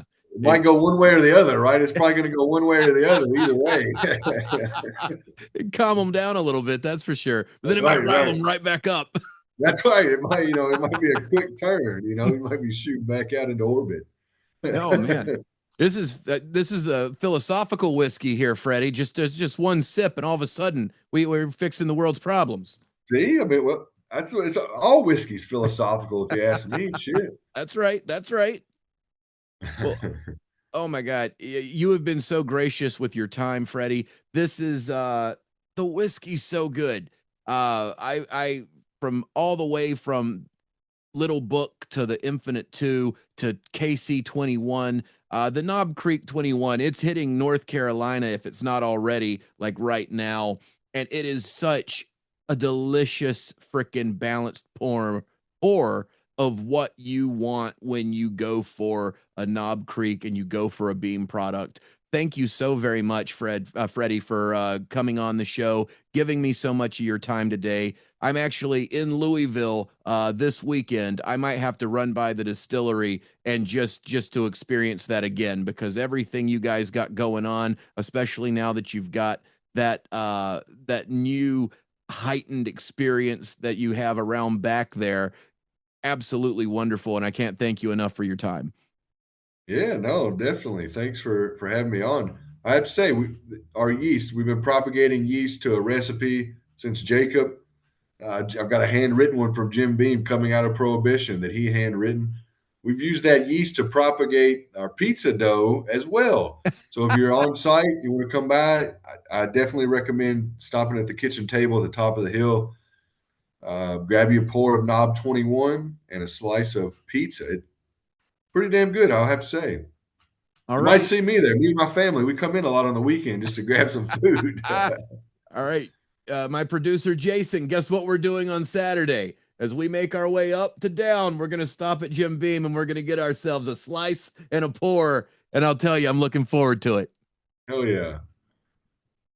it it, might go one way or the other, right? It's probably going to go one way or the other, either way. it calm them down a little bit, that's for sure. But then it might Right, rile right. them right back up. That's right. It might be a quick turn. You might be shooting back out into orbit. Oh man, this is the philosophical whiskey here, Freddie. Just one sip, and all of a sudden we're fixing the world's problems. See, I mean, well, it's all whiskey's philosophical, if you ask me. Shit. That's right. That's right. Well, oh my God, you have been so gracious with your time, Freddie. This is the whiskey's so good. I from all the way from Little Book to the Infinite 2 to KC 21. The Knob Creek 21, it's hitting North Carolina if it's not already, like right now. And it is such a delicious, freaking balanced pour of what you want when you go for a Knob Creek and you go for a Beam product. Thank you so very much, Freddie, for coming on the show, giving me so much of your time today. I'm actually in Louisville this weekend. I might have to run by the distillery and just to experience that again, because everything you guys got going on, especially now that you've got that new heightened experience that you have around back there, absolutely wonderful. And I can't thank you enough for your time. Yeah, no, definitely. Thanks for having me on. I have to say, our yeast, we've been propagating yeast to a recipe since Jacob. I've got a handwritten one from Jim Beam coming out of Prohibition that he handwritten. We've used that yeast to propagate our pizza dough as well. So if you're on site, you want to come by, I definitely recommend stopping at the kitchen table at the top of the hill. Grab you a pour of Knob 21 and a slice of pizza. It's pretty damn good, I'll have to say. All You might right. see me there. Me and my family, we come in a lot on the weekend just to grab some food. All right. My producer, Jason, guess what we're doing on Saturday? As we make our way up to down, we're going to stop at Jim Beam and we're going to get ourselves a slice and a pour. And I'll tell you, I'm looking forward to it. Hell yeah.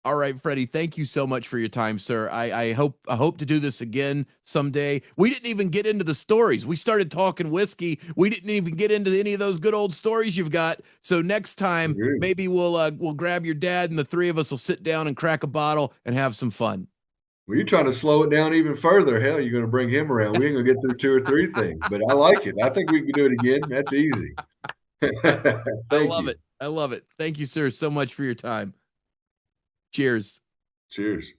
All right, Freddie, thank you so much for your time, sir. I hope to do this again someday. We didn't even get into the stories. We started talking whiskey. We didn't even get into any of those good old stories you've got. So next time, Agreed. maybe we'll grab your dad and the three of us will sit down and crack a bottle and have some fun. Well, you're trying to slow it down even further. Hell, you're going to bring him around. We ain't going to get through two or three things, but I like it. I think we can do it again. That's easy. I Thank love you. it. I love it. Thank you, sir, so much for your time. Cheers. Cheers.